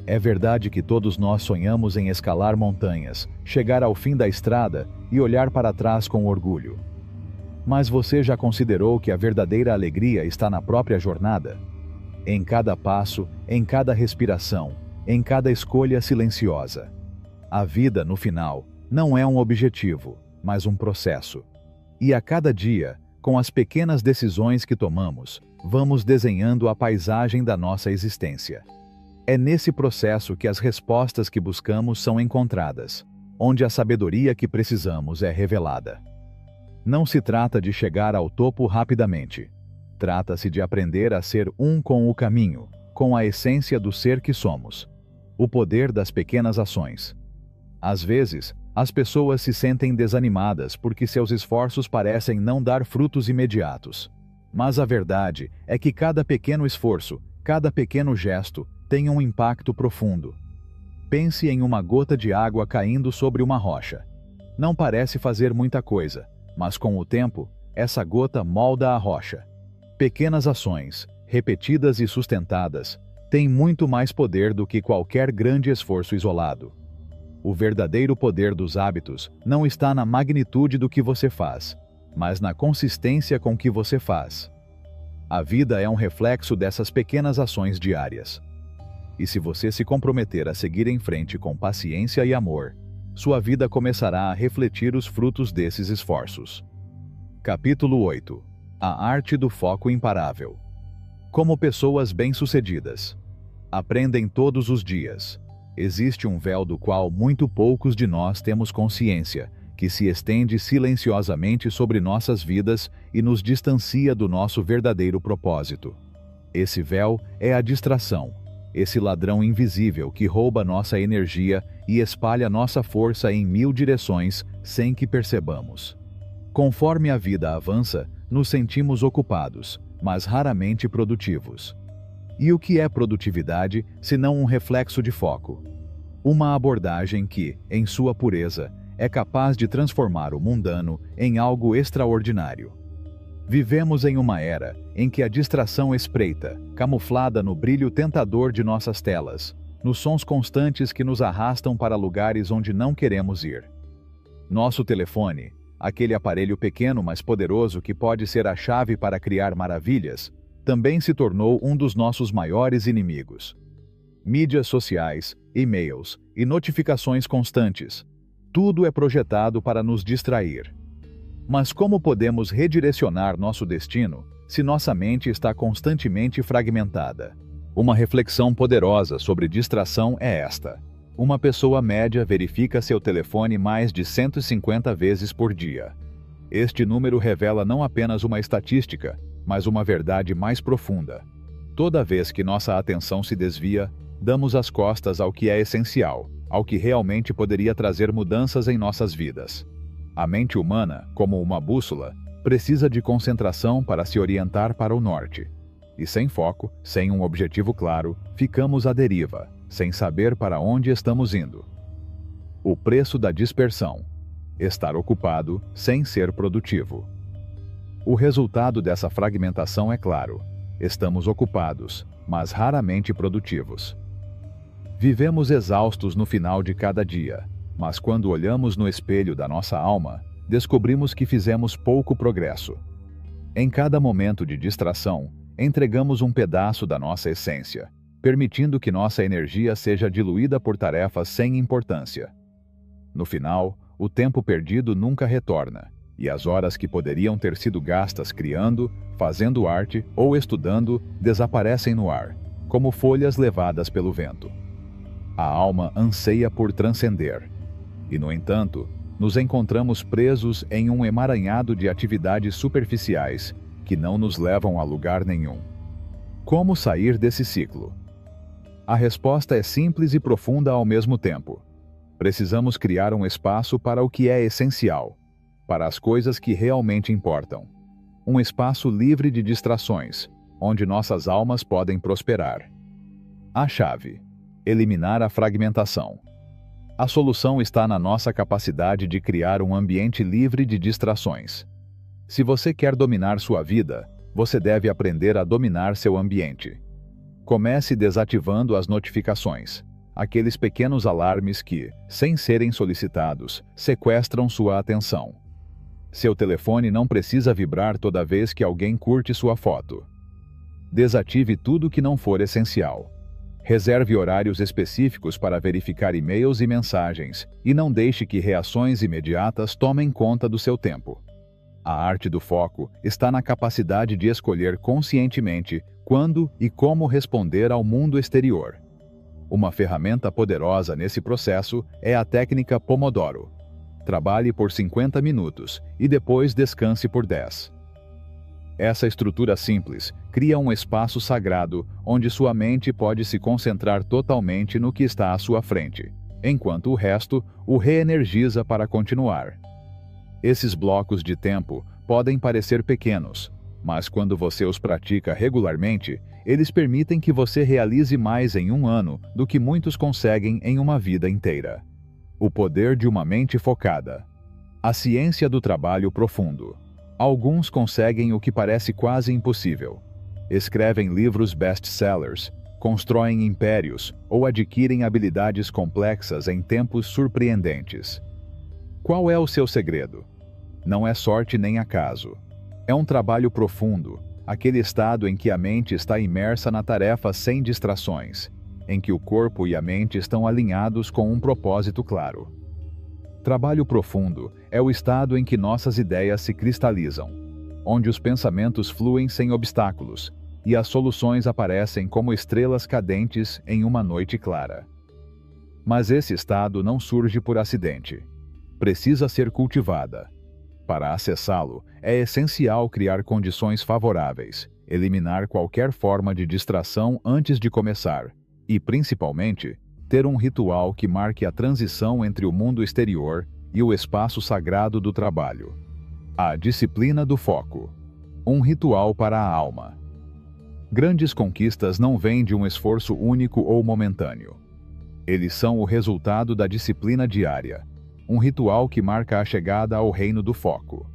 Speaker 1: É verdade que todos nós sonhamos em escalar montanhas, chegar ao fim da estrada e olhar para trás com orgulho. Mas você já considerou que a verdadeira alegria está na própria jornada? Em cada passo, em cada respiração, em cada escolha silenciosa. A vida, no final, não é um objetivo, mas um processo. E a cada dia, com as pequenas decisões que tomamos, vamos desenhando a paisagem da nossa existência. É nesse processo que as respostas que buscamos são encontradas, onde a sabedoria que precisamos é revelada. Não se trata de chegar ao topo rapidamente. Trata-se de aprender a ser um com o caminho, com a essência do ser que somos. O poder das pequenas ações. Às vezes, as pessoas se sentem desanimadas porque seus esforços parecem não dar frutos imediatos. Mas a verdade é que cada pequeno esforço, cada pequeno gesto, tem um impacto profundo. Pense em uma gota de água caindo sobre uma rocha. Não parece fazer muita coisa, mas com o tempo, essa gota molda a rocha. Pequenas ações, repetidas e sustentadas, têm muito mais poder do que qualquer grande esforço isolado. O verdadeiro poder dos hábitos não está na magnitude do que você faz, mas na consistência com que você faz. A vida é um reflexo dessas pequenas ações diárias. E se você se comprometer a seguir em frente com paciência e amor, sua vida começará a refletir os frutos desses esforços. Capítulo 8. A arte do foco imparável. Como pessoas bem-sucedidas. Aprendem todos os dias. Existe um véu do qual muito poucos de nós temos consciência, que se estende silenciosamente sobre nossas vidas e nos distancia do nosso verdadeiro propósito. Esse véu é a distração, esse ladrão invisível que rouba nossa energia e espalha nossa força em 1000 direções sem que percebamos. Conforme a vida avança, nos sentimos ocupados, mas raramente produtivos. E o que é produtividade, senão um reflexo de foco? Uma abordagem que, em sua pureza, é capaz de transformar o mundano em algo extraordinário. Vivemos em uma era em que a distração espreita, camuflada no brilho tentador de nossas telas, nos sons constantes que nos arrastam para lugares onde não queremos ir. Nosso telefone, aquele aparelho pequeno mas poderoso que pode ser a chave para criar maravilhas, também se tornou um dos nossos maiores inimigos. Mídias sociais, e-mails e notificações constantes. Tudo é projetado para nos distrair. Mas como podemos redirecionar nosso destino se nossa mente está constantemente fragmentada? Uma reflexão poderosa sobre distração é esta. Uma pessoa média verifica seu telefone mais de 150 vezes por dia. Este número revela não apenas uma estatística, mas uma verdade mais profunda. Toda vez que nossa atenção se desvia, damos as costas ao que é essencial, ao que realmente poderia trazer mudanças em nossas vidas. A mente humana, como uma bússola, precisa de concentração para se orientar para o norte. E sem foco, sem um objetivo claro, ficamos à deriva, sem saber para onde estamos indo. O preço da dispersão: estar ocupado sem ser produtivo. O resultado dessa fragmentação é claro: estamos ocupados, mas raramente produtivos. Vivemos exaustos no final de cada dia, mas quando olhamos no espelho da nossa alma, descobrimos que fizemos pouco progresso. Em cada momento de distração, entregamos um pedaço da nossa essência, permitindo que nossa energia seja diluída por tarefas sem importância. No final, o tempo perdido nunca retorna, e as horas que poderiam ter sido gastas criando, fazendo arte ou estudando desaparecem no ar, como folhas levadas pelo vento. A alma anseia por transcender. E, no entanto, nos encontramos presos em um emaranhado de atividades superficiais que não nos levam a lugar nenhum. Como sair desse ciclo? A resposta é simples e profunda ao mesmo tempo. Precisamos criar um espaço para o que é essencial, para as coisas que realmente importam. Um espaço livre de distrações, onde nossas almas podem prosperar. A chave: eliminar a fragmentação. A solução está na nossa capacidade de criar um ambiente livre de distrações. Se você quer dominar sua vida, você deve aprender a dominar seu ambiente. Comece desativando as notificações, aqueles pequenos alarmes que, sem serem solicitados, sequestram sua atenção. Seu telefone não precisa vibrar toda vez que alguém curte sua foto. Desative tudo que não for essencial. Reserve horários específicos para verificar e-mails e mensagens, e não deixe que reações imediatas tomem conta do seu tempo. A arte do foco está na capacidade de escolher conscientemente quando e como responder ao mundo exterior. Uma ferramenta poderosa nesse processo é a técnica Pomodoro. Trabalhe por 50 minutos e depois descanse por 10. Essa estrutura simples cria um espaço sagrado onde sua mente pode se concentrar totalmente no que está à sua frente, enquanto o resto o reenergiza para continuar. Esses blocos de tempo podem parecer pequenos, mas quando você os pratica regularmente, eles permitem que você realize mais em um ano do que muitos conseguem em uma vida inteira. O poder de uma mente focada. A ciência do trabalho profundo. Alguns conseguem o que parece quase impossível. Escrevem livros best-sellers, constroem impérios ou adquirem habilidades complexas em tempos surpreendentes. Qual é o seu segredo? Não é sorte nem acaso. É um trabalho profundo, aquele estado em que a mente está imersa na tarefa sem distrações, em que o corpo e a mente estão alinhados com um propósito claro. Trabalho profundo é o estado em que nossas ideias se cristalizam, onde os pensamentos fluem sem obstáculos e as soluções aparecem como estrelas cadentes em uma noite clara. Mas esse estado não surge por acidente. Precisa ser cultivada. Para acessá-lo, é essencial criar condições favoráveis, eliminar qualquer forma de distração antes de começar e, principalmente, ter um ritual que marque a transição entre o mundo exterior e o espaço sagrado do trabalho. A disciplina do foco. Um ritual para a alma. Grandes conquistas não vêm de um esforço único ou momentâneo. Eles são o resultado da disciplina diária, um ritual que marca a chegada ao reino do foco.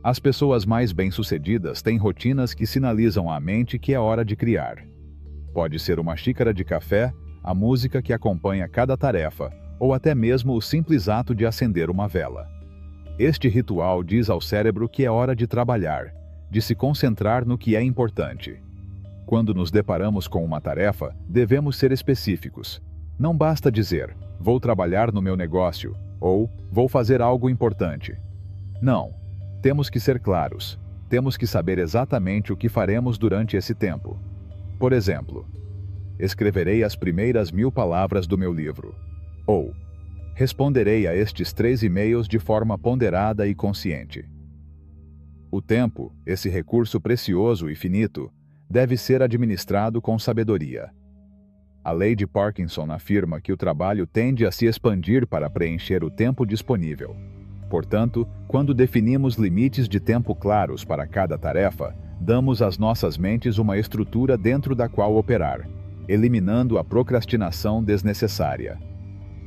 Speaker 1: As pessoas mais bem-sucedidas têm rotinas que sinalizam à mente que é hora de criar. Pode ser uma xícara de café, a música que acompanha cada tarefa, ou até mesmo o simples ato de acender uma vela. Este ritual diz ao cérebro que é hora de trabalhar, de se concentrar no que é importante. Quando nos deparamos com uma tarefa, devemos ser específicos. Não basta dizer, vou trabalhar no meu negócio, ou vou fazer algo importante. Não. Temos que ser claros. Temos que saber exatamente o que faremos durante esse tempo. Por exemplo, escreverei as primeiras 1000 palavras do meu livro. Ou, responderei a estes 3 e-mails de forma ponderada e consciente. O tempo, esse recurso precioso e finito, deve ser administrado com sabedoria. A lei de Parkinson afirma que o trabalho tende a se expandir para preencher o tempo disponível. Portanto, quando definimos limites de tempo claros para cada tarefa, damos às nossas mentes uma estrutura dentro da qual operar, eliminando a procrastinação desnecessária.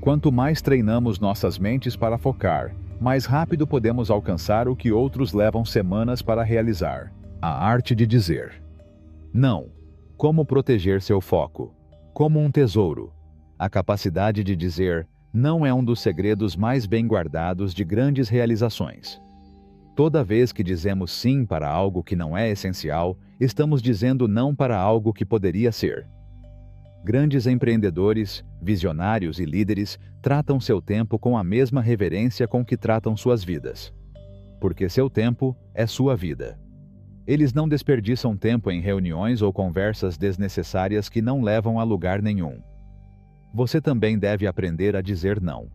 Speaker 1: Quanto mais treinamos nossas mentes para focar, mais rápido podemos alcançar o que outros levam semanas para realizar. A arte de dizer não. Como proteger seu foco? Como um tesouro. A capacidade de dizer não é um dos segredos mais bem guardados de grandes realizações. Toda vez que dizemos sim para algo que não é essencial, estamos dizendo não para algo que poderia ser. Grandes empreendedores, visionários e líderes tratam seu tempo com a mesma reverência com que tratam suas vidas. Porque seu tempo é sua vida. Eles não desperdiçam tempo em reuniões ou conversas desnecessárias que não levam a lugar nenhum. Você também deve aprender a dizer não.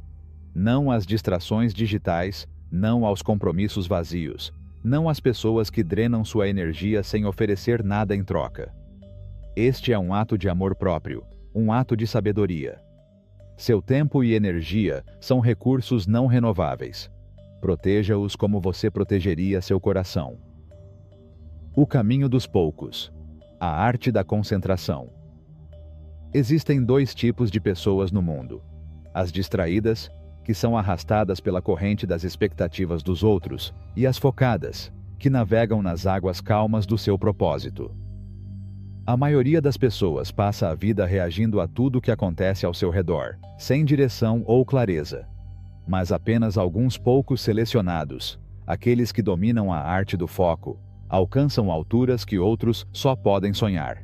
Speaker 1: Não às distrações digitais, não aos compromissos vazios, não às pessoas que drenam sua energia sem oferecer nada em troca. Este é um ato de amor próprio, um ato de sabedoria. Seu tempo e energia são recursos não renováveis. Proteja-os como você protegeria seu coração. O caminho dos poucos. A arte da concentração. Existem 2 tipos de pessoas no mundo. As distraídas, que são arrastadas pela corrente das expectativas dos outros, e as focadas, que navegam nas águas calmas do seu propósito. A maioria das pessoas passa a vida reagindo a tudo o que acontece ao seu redor, sem direção ou clareza. Mas apenas alguns poucos selecionados, aqueles que dominam a arte do foco, alcançam alturas que outros só podem sonhar.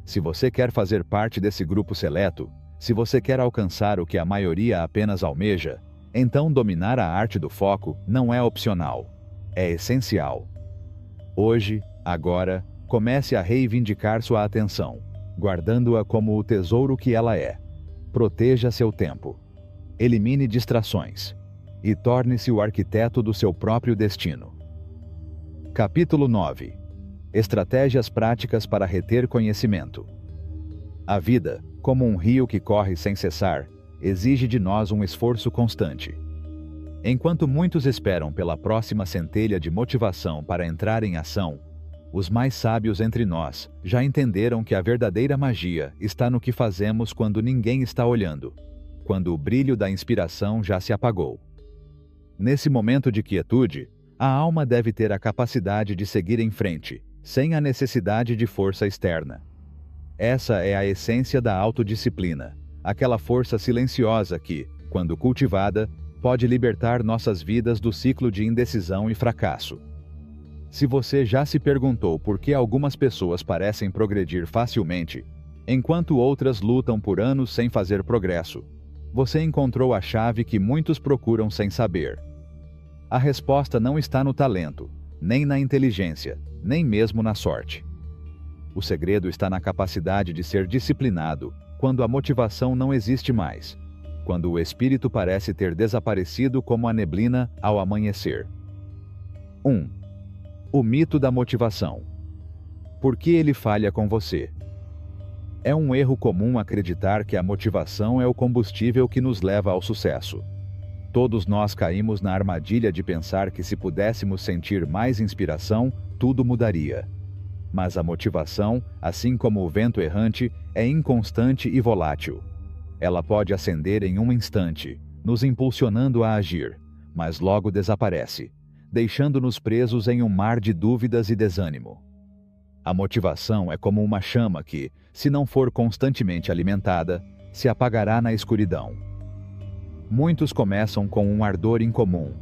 Speaker 1: Se você quer fazer parte desse grupo seleto, se você quer alcançar o que a maioria apenas almeja, então dominar a arte do foco não é opcional, é essencial. Hoje, agora, comece a reivindicar sua atenção, guardando-a como o tesouro que ela é. Proteja seu tempo. Elimine distrações. E torne-se o arquiteto do seu próprio destino. Capítulo 9. Estratégias práticas para reter conhecimento. A vida, como um rio que corre sem cessar, exige de nós um esforço constante. Enquanto muitos esperam pela próxima centelha de motivação para entrar em ação, os mais sábios entre nós já entenderam que a verdadeira magia está no que fazemos quando ninguém está olhando, quando o brilho da inspiração já se apagou. Nesse momento de quietude, a alma deve ter a capacidade de seguir em frente, sem a necessidade de força externa. Essa é a essência da autodisciplina, aquela força silenciosa que, quando cultivada, pode libertar nossas vidas do ciclo de indecisão e fracasso. Se você já se perguntou por que algumas pessoas parecem progredir facilmente, enquanto outras lutam por anos sem fazer progresso, você encontrou a chave que muitos procuram sem saber. A resposta não está no talento, nem na inteligência, nem mesmo na sorte. O segredo está na capacidade de ser disciplinado quando a motivação não existe mais, quando o espírito parece ter desaparecido como a neblina ao amanhecer. 1. O mito da motivação. Por que ele falha com você? É um erro comum acreditar que a motivação é o combustível que nos leva ao sucesso. Todos nós caímos na armadilha de pensar que se pudéssemos sentir mais inspiração, tudo mudaria. Mas a motivação, assim como o vento errante, é inconstante e volátil. Ela pode acender em um instante, nos impulsionando a agir, mas logo desaparece, deixando-nos presos em um mar de dúvidas e desânimo. A motivação é como uma chama que, se não for constantemente alimentada, se apagará na escuridão. Muitos começam com um ardor incomum,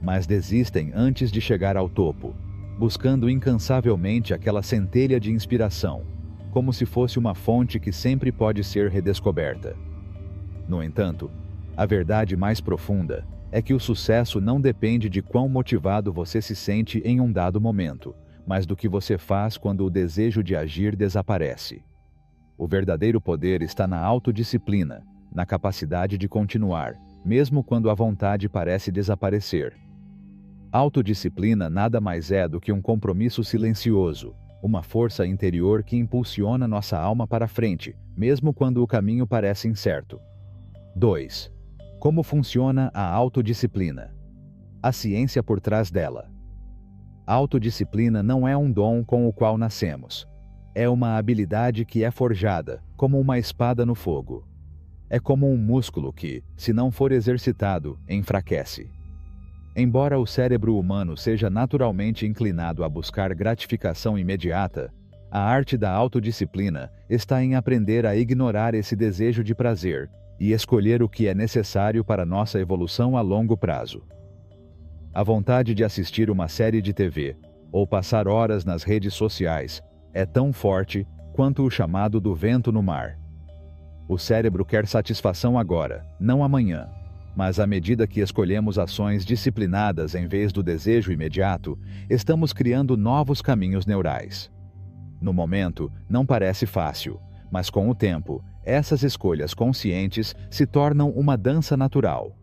Speaker 1: mas desistem antes de chegar ao topo, buscando incansavelmente aquela centelha de inspiração, como se fosse uma fonte que sempre pode ser redescoberta. No entanto, a verdade mais profunda é que o sucesso não depende de quão motivado você se sente em um dado momento, mas do que você faz quando o desejo de agir desaparece. O verdadeiro poder está na autodisciplina, na capacidade de continuar, mesmo quando a vontade parece desaparecer. Autodisciplina nada mais é do que um compromisso silencioso, uma força interior que impulsiona nossa alma para frente, mesmo quando o caminho parece incerto. 2. Como funciona a autodisciplina? A ciência por trás dela. A autodisciplina não é um dom com o qual nascemos. É uma habilidade que é forjada, como uma espada no fogo. É como um músculo que, se não for exercitado, enfraquece. Embora o cérebro humano seja naturalmente inclinado a buscar gratificação imediata, a arte da autodisciplina está em aprender a ignorar esse desejo de prazer e escolher o que é necessário para nossa evolução a longo prazo. A vontade de assistir uma série de TV ou passar horas nas redes sociais é tão forte quanto o chamado do vento no mar. O cérebro quer satisfação agora, não amanhã, mas à medida que escolhemos ações disciplinadas em vez do desejo imediato, estamos criando novos caminhos neurais. No momento, não parece fácil, mas com o tempo, essas escolhas conscientes se tornam uma dança natural.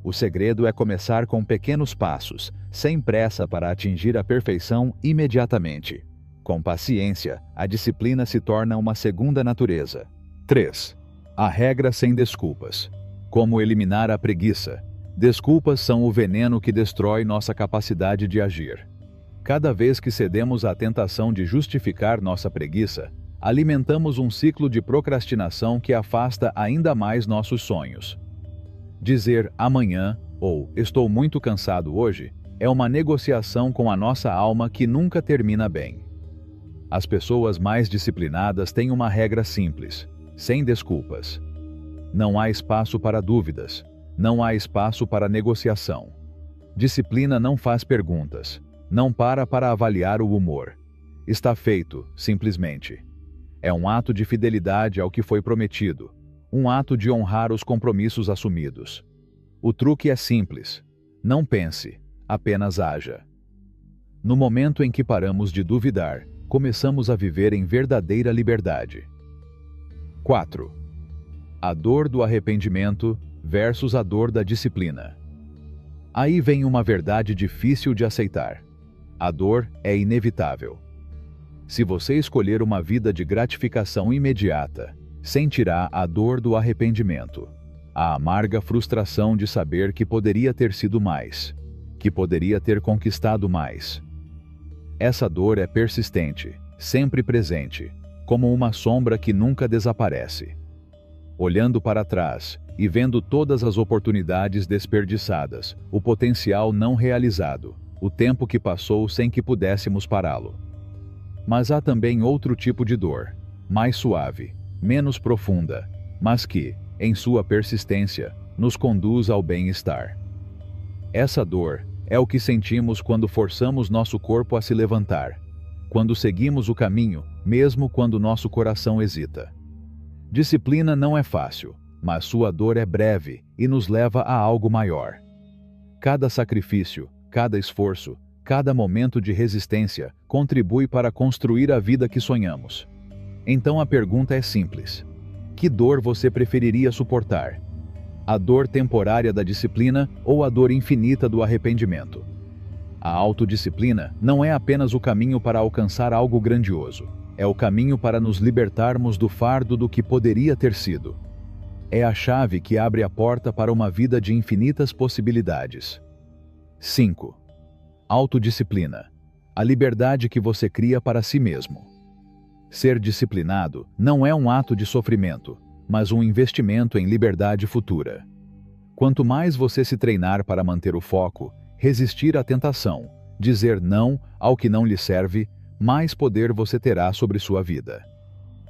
Speaker 1: O segredo é começar com pequenos passos, sem pressa para atingir a perfeição imediatamente. Com paciência, a disciplina se torna uma segunda natureza. 3. A regra sem desculpas. Como eliminar a preguiça? Desculpas são o veneno que destrói nossa capacidade de agir. Cada vez que cedemos à tentação de justificar nossa preguiça, alimentamos um ciclo de procrastinação que afasta ainda mais nossos sonhos. Dizer amanhã ou estou muito cansado hoje é uma negociação com a nossa alma que nunca termina bem. As pessoas mais disciplinadas têm uma regra simples, sem desculpas. Não há espaço para dúvidas, não há espaço para negociação. Disciplina não faz perguntas, não para avaliar o humor. Está feito, simplesmente. É um ato de fidelidade ao que foi prometido, um ato de honrar os compromissos assumidos. O truque é simples. Não pense, apenas haja. No momento em que paramos de duvidar, começamos a viver em verdadeira liberdade. 4. A dor do arrependimento versus a dor da disciplina. Aí vem uma verdade difícil de aceitar. A dor é inevitável. Se você escolher uma vida de gratificação imediata, sentirá a dor do arrependimento, a amarga frustração de saber que poderia ter sido mais, que poderia ter conquistado mais. Essa dor é persistente, sempre presente, como uma sombra que nunca desaparece. Olhando para trás e vendo todas as oportunidades desperdiçadas, o potencial não realizado, o tempo que passou sem que pudéssemos pará-lo. Mas há também outro tipo de dor, mais suave, menos profunda, mas que, em sua persistência, nos conduz ao bem-estar. Essa dor é o que sentimos quando forçamos nosso corpo a se levantar, quando seguimos o caminho, mesmo quando nosso coração hesita. Disciplina não é fácil, mas sua dor é breve e nos leva a algo maior. Cada sacrifício, cada esforço, cada momento de resistência contribui para construir a vida que sonhamos. Então a pergunta é simples: que dor você preferiria suportar? A dor temporária da disciplina ou a dor infinita do arrependimento? A autodisciplina não é apenas o caminho para alcançar algo grandioso. É o caminho para nos libertarmos do fardo do que poderia ter sido. É a chave que abre a porta para uma vida de infinitas possibilidades. 5. Autodisciplina. A liberdade que você cria para si mesmo. Ser disciplinado não é um ato de sofrimento, mas um investimento em liberdade futura. Quanto mais você se treinar para manter o foco, resistir à tentação, dizer não ao que não lhe serve, mais poder você terá sobre sua vida.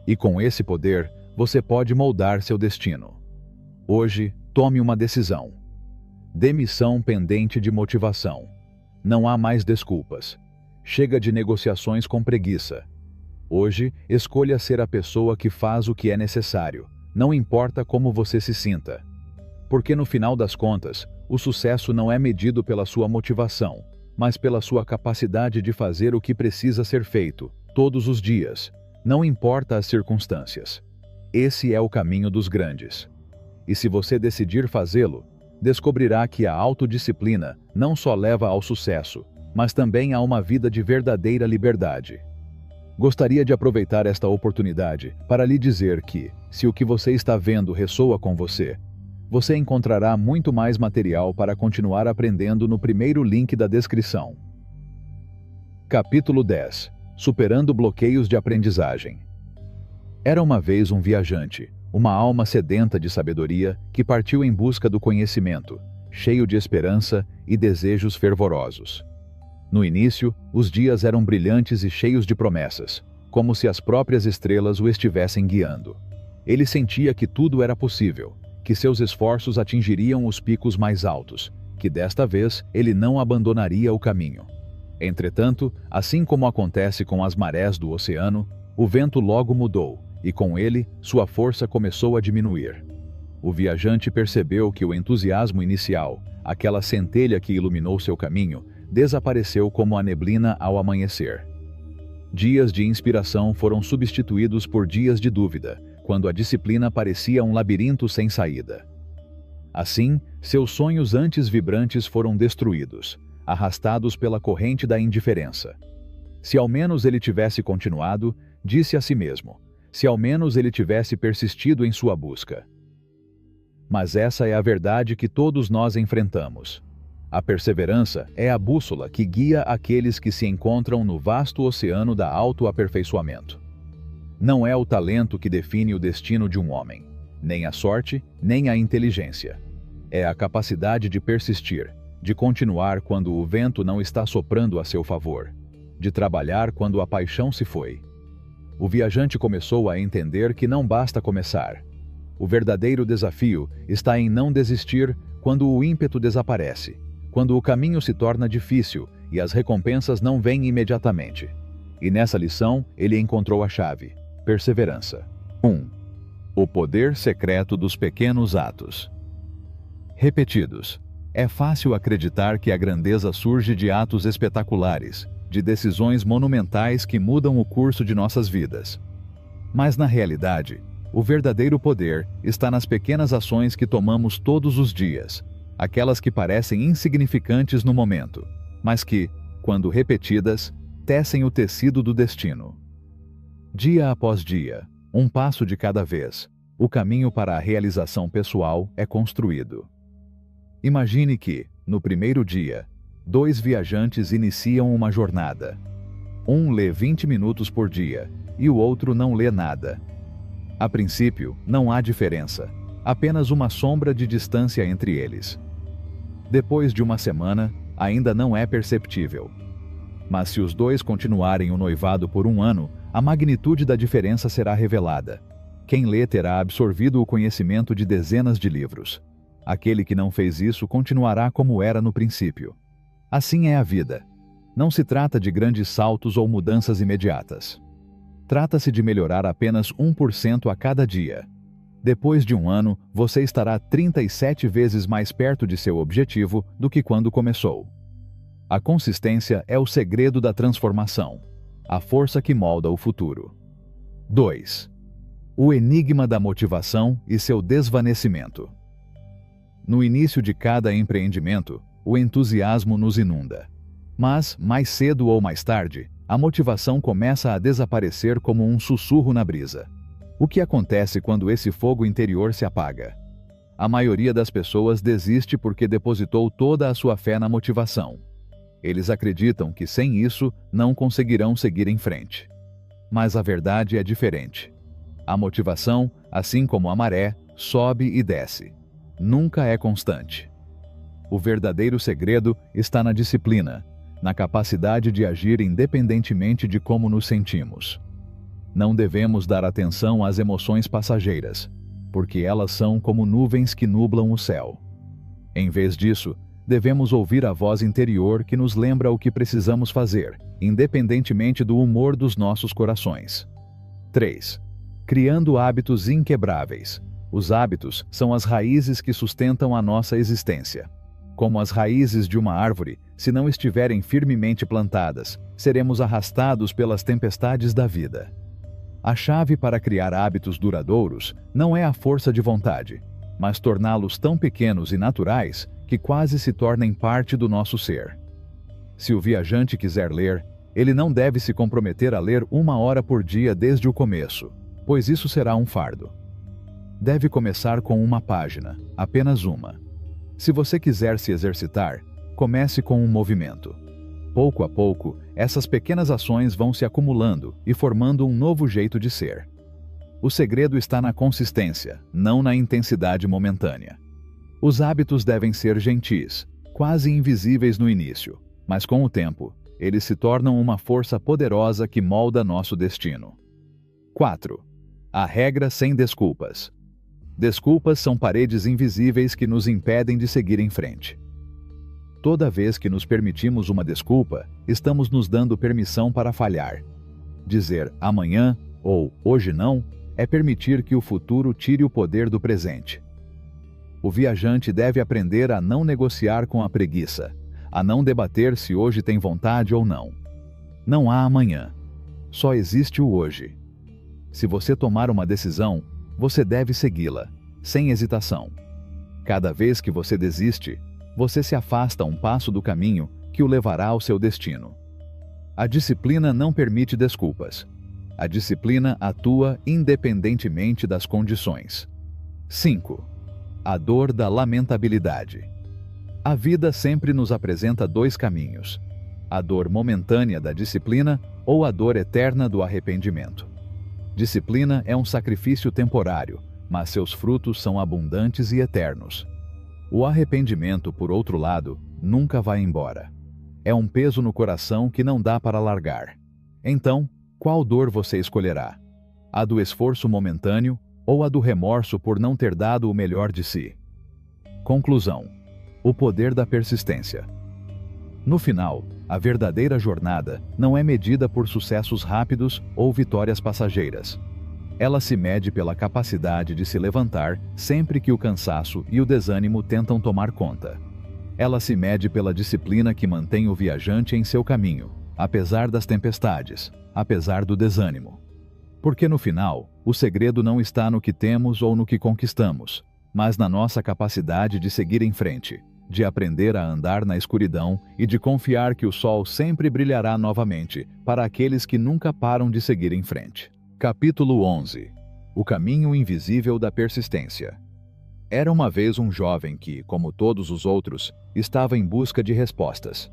Speaker 1: E com esse poder, você pode moldar seu destino. Hoje, tome uma decisão. Demissão pendente de motivação. Não há mais desculpas. Chega de negociações com preguiça. Hoje, escolha ser a pessoa que faz o que é necessário, não importa como você se sinta. Porque no final das contas, o sucesso não é medido pela sua motivação, mas pela sua capacidade de fazer o que precisa ser feito, todos os dias, não importa as circunstâncias. Esse é o caminho dos grandes. E se você decidir fazê-lo, descobrirá que a autodisciplina não só leva ao sucesso, mas também a uma vida de verdadeira liberdade. Gostaria de aproveitar esta oportunidade para lhe dizer que, se o que você está vendo ressoa com você, você encontrará muito mais material para continuar aprendendo no primeiro link da descrição. Capítulo 10. Superando bloqueios de aprendizagem. Era uma vez um viajante, uma alma sedenta de sabedoria que partiu em busca do conhecimento, cheio de esperança e desejos fervorosos. No início, os dias eram brilhantes e cheios de promessas, como se as próprias estrelas o estivessem guiando. Ele sentia que tudo era possível, que seus esforços atingiriam os picos mais altos, que desta vez ele não abandonaria o caminho. Entretanto, assim como acontece com as marés do oceano, o vento logo mudou, e com ele, sua força começou a diminuir. O viajante percebeu que o entusiasmo inicial, aquela centelha que iluminou seu caminho, desapareceu como a neblina ao amanhecer. Dias de inspiração foram substituídos por dias de dúvida, quando a disciplina parecia um labirinto sem saída. Assim, seus sonhos antes vibrantes foram destruídos, arrastados pela corrente da indiferença. Se ao menos ele tivesse continuado, disse a si mesmo, se ao menos ele tivesse persistido em sua busca. Mas essa é a verdade que todos nós enfrentamos. A perseverança é a bússola que guia aqueles que se encontram no vasto oceano da autoaperfeiçoamento. Não é o talento que define o destino de um homem, nem a sorte, nem a inteligência. É a capacidade de persistir, de continuar quando o vento não está soprando a seu favor, de trabalhar quando a paixão se foi. O viajante começou a entender que não basta começar. O verdadeiro desafio está em não desistir quando o ímpeto desaparece, quando o caminho se torna difícil e as recompensas não vêm imediatamente. E nessa lição, ele encontrou a chave: perseverança. 1. O poder secreto dos pequenos atos. Repetidos. É fácil acreditar que a grandeza surge de atos espetaculares, de decisões monumentais que mudam o curso de nossas vidas. Mas na realidade, o verdadeiro poder está nas pequenas ações que tomamos todos os dias, aquelas que parecem insignificantes no momento, mas que, quando repetidas, tecem o tecido do destino. Dia após dia, um passo de cada vez, o caminho para a realização pessoal é construído. Imagine que, no primeiro dia, 2 viajantes iniciam uma jornada. Um lê 20 minutos por dia e o outro não lê nada. A princípio, não há diferença, apenas uma sombra de distância entre eles. Depois de uma semana, ainda não é perceptível. Mas se os 2 continuarem o noivado por 1 ano, a magnitude da diferença será revelada. Quem lê terá absorvido o conhecimento de dezenas de livros. Aquele que não fez isso continuará como era no princípio. Assim é a vida. Não se trata de grandes saltos ou mudanças imediatas. Trata-se de melhorar apenas 1% a cada dia. Depois de 1 ano, você estará 37 vezes mais perto de seu objetivo do que quando começou. A consistência é o segredo da transformação, a força que molda o futuro. 2. O enigma da motivação e seu desvanecimento. No início de cada empreendimento, o entusiasmo nos inunda. Mas, mais cedo ou mais tarde, a motivação começa a desaparecer como um sussurro na brisa. O que acontece quando esse fogo interior se apaga? A maioria das pessoas desiste porque depositou toda a sua fé na motivação. Eles acreditam que sem isso não conseguirão seguir em frente. Mas a verdade é diferente. A motivação, assim como a maré, sobe e desce. Nunca é constante. O verdadeiro segredo está na disciplina, na capacidade de agir independentemente de como nos sentimos. Não devemos dar atenção às emoções passageiras, porque elas são como nuvens que nublam o céu. Em vez disso, devemos ouvir a voz interior que nos lembra o que precisamos fazer, independentemente do humor dos nossos corações. 3. Criando hábitos inquebráveis. Os hábitos são as raízes que sustentam a nossa existência. Como as raízes de uma árvore, se não estiverem firmemente plantadas, seremos arrastados pelas tempestades da vida. A chave para criar hábitos duradouros não é a força de vontade, mas torná-los tão pequenos e naturais que quase se tornem parte do nosso ser. Se o viajante quiser ler, ele não deve se comprometer a ler 1 hora por dia desde o começo, pois isso será um fardo. Deve começar com 1 página, apenas uma. Se você quiser se exercitar, comece com um movimento. Pouco a pouco, essas pequenas ações vão se acumulando e formando um novo jeito de ser. O segredo está na consistência, não na intensidade momentânea. Os hábitos devem ser gentis, quase invisíveis no início, mas com o tempo, eles se tornam uma força poderosa que molda nosso destino. 4. A regra sem desculpas. Desculpas são paredes invisíveis que nos impedem de seguir em frente. Toda vez que nos permitimos uma desculpa, estamos nos dando permissão para falhar. Dizer amanhã ou hoje não é permitir que o futuro tire o poder do presente. O viajante deve aprender a não negociar com a preguiça, a não debater se hoje tem vontade ou não. Não há amanhã. Só existe o hoje. Se você tomar uma decisão, você deve segui-la, sem hesitação. Cada vez que você desiste, você se afasta um passo do caminho que o levará ao seu destino. A disciplina não permite desculpas. A disciplina atua independentemente das condições. 5. A dor da lamentabilidade. A vida sempre nos apresenta 2 caminhos: a dor momentânea da disciplina ou a dor eterna do arrependimento. Disciplina é um sacrifício temporário, mas seus frutos são abundantes e eternos. O arrependimento, por outro lado, nunca vai embora. É um peso no coração que não dá para largar. Então, qual dor você escolherá? A do esforço momentâneo ou a do remorso por não ter dado o melhor de si? Conclusão: o poder da persistência. No final, a verdadeira jornada não é medida por sucessos rápidos ou vitórias passageiras. Ela se mede pela capacidade de se levantar sempre que o cansaço e o desânimo tentam tomar conta. Ela se mede pela disciplina que mantém o viajante em seu caminho, apesar das tempestades, apesar do desânimo. Porque no final, o segredo não está no que temos ou no que conquistamos, mas na nossa capacidade de seguir em frente, de aprender a andar na escuridão e de confiar que o sol sempre brilhará novamente para aqueles que nunca param de seguir em frente. Capítulo 11. O caminho invisível da persistência. Era uma vez um jovem que, como todos os outros, estava em busca de respostas.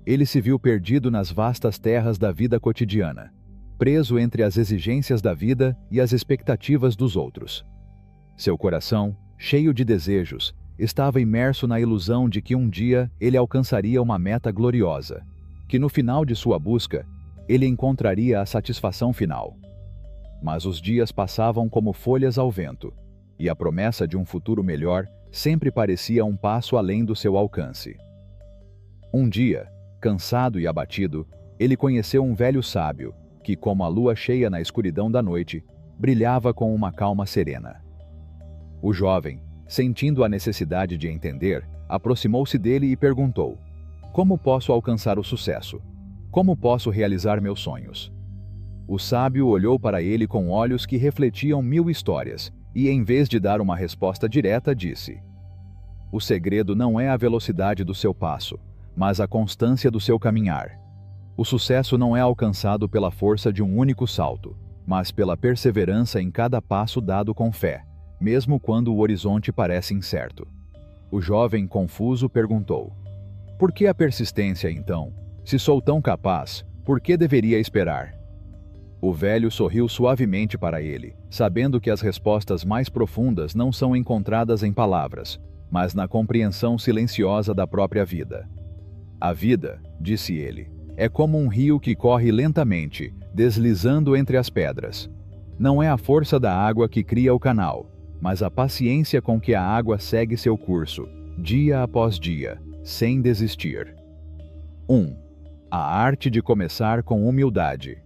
Speaker 1: Ele se viu perdido nas vastas terras da vida cotidiana, preso entre as exigências da vida e as expectativas dos outros. Seu coração, cheio de desejos, estava imerso na ilusão de que um dia ele alcançaria uma meta gloriosa, que no final de sua busca, ele encontraria a satisfação final. Mas os dias passavam como folhas ao vento, e a promessa de um futuro melhor sempre parecia um passo além do seu alcance. Um dia, cansado e abatido, ele conheceu um velho sábio, que, como a lua cheia na escuridão da noite, brilhava com uma calma serena. O jovem, sentindo a necessidade de entender, aproximou-se dele e perguntou: "Como posso alcançar o sucesso? Como posso realizar meus sonhos?" O sábio olhou para ele com olhos que refletiam 1000 histórias e, em vez de dar uma resposta direta, disse: "O segredo não é a velocidade do seu passo, mas a constância do seu caminhar. O sucesso não é alcançado pela força de um único salto, mas pela perseverança em cada passo dado com fé, mesmo quando o horizonte parece incerto." O jovem, confuso, perguntou: "Por que a persistência, então? Se sou tão capaz, por que deveria esperar?" O velho sorriu suavemente para ele, sabendo que as respostas mais profundas não são encontradas em palavras, mas na compreensão silenciosa da própria vida. "A vida", disse ele, "é como um rio que corre lentamente, deslizando entre as pedras. Não é a força da água que cria o canal, mas a paciência com que a água segue seu curso, dia após dia, sem desistir. 1. A arte de começar com humildade.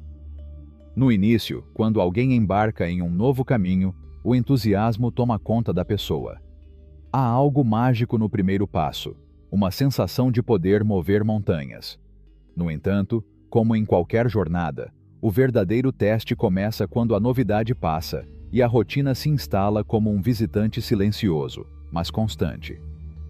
Speaker 1: No início, quando alguém embarca em um novo caminho, o entusiasmo toma conta da pessoa. Há algo mágico no primeiro passo, uma sensação de poder mover montanhas. No entanto, como em qualquer jornada, o verdadeiro teste começa quando a novidade passa e a rotina se instala como um visitante silencioso, mas constante.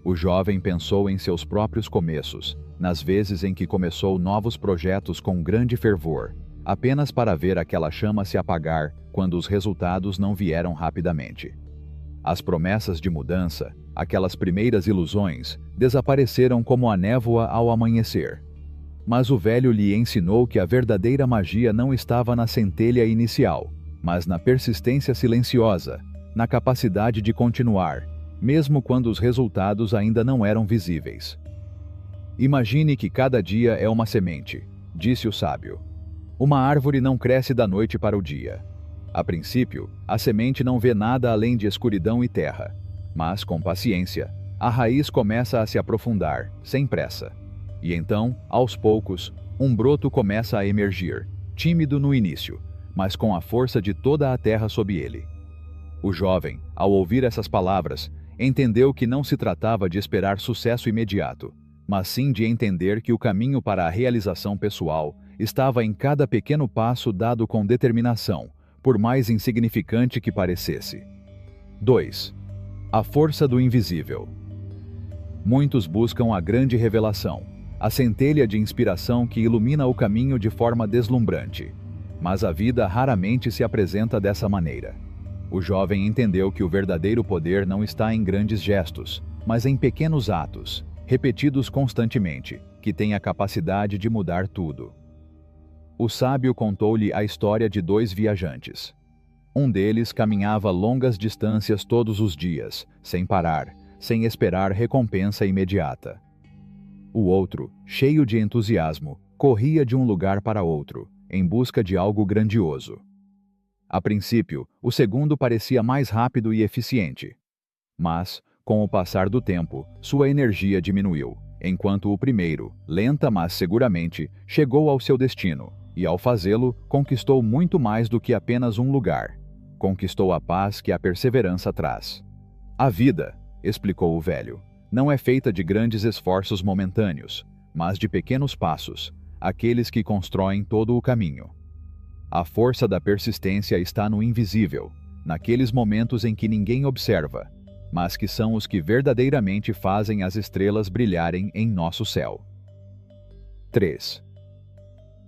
Speaker 1: O jovem pensou em seus próprios começos, nas vezes em que começou novos projetos com grande fervor, apenas para ver aquela chama se apagar quando os resultados não vieram rapidamente. As promessas de mudança, aquelas primeiras ilusões, desapareceram como a névoa ao amanhecer. Mas o velho lhe ensinou que a verdadeira magia não estava na centelha inicial, mas na persistência silenciosa, na capacidade de continuar, mesmo quando os resultados ainda não eram visíveis. Imagine que cada dia é uma semente, disse o sábio. Uma árvore não cresce da noite para o dia. A princípio, a semente não vê nada além de escuridão e terra. Mas, com paciência, a raiz começa a se aprofundar, sem pressa. E então, aos poucos, um broto começa a emergir, tímido no início, mas com a força de toda a terra sob ele. O jovem, ao ouvir essas palavras, entendeu que não se tratava de esperar sucesso imediato, mas sim de entender que o caminho para a realização pessoal estava em cada pequeno passo dado com determinação, por mais insignificante que parecesse. 2. A força do invisível. Muitos buscam a grande revelação, a centelha de inspiração que ilumina o caminho de forma deslumbrante. Mas a vida raramente se apresenta dessa maneira. O jovem entendeu que o verdadeiro poder não está em grandes gestos, mas em pequenos atos, repetidos constantemente, que têm a capacidade de mudar tudo. O sábio contou-lhe a história de 2 viajantes. Um deles caminhava longas distâncias todos os dias, sem parar, sem esperar recompensa imediata. O outro, cheio de entusiasmo, corria de um lugar para outro, em busca de algo grandioso. A princípio, o segundo parecia mais rápido e eficiente. Mas, com o passar do tempo, sua energia diminuiu, enquanto o primeiro, lenta mas seguramente, chegou ao seu destino, e ao fazê-lo, conquistou muito mais do que apenas um lugar. Conquistou a paz que a perseverança traz. A vida, explicou o velho, não é feita de grandes esforços momentâneos, mas de pequenos passos, aqueles que constroem todo o caminho. A força da persistência está no invisível, naqueles momentos em que ninguém observa, mas que são os que verdadeiramente fazem as estrelas brilharem em nosso céu. 3.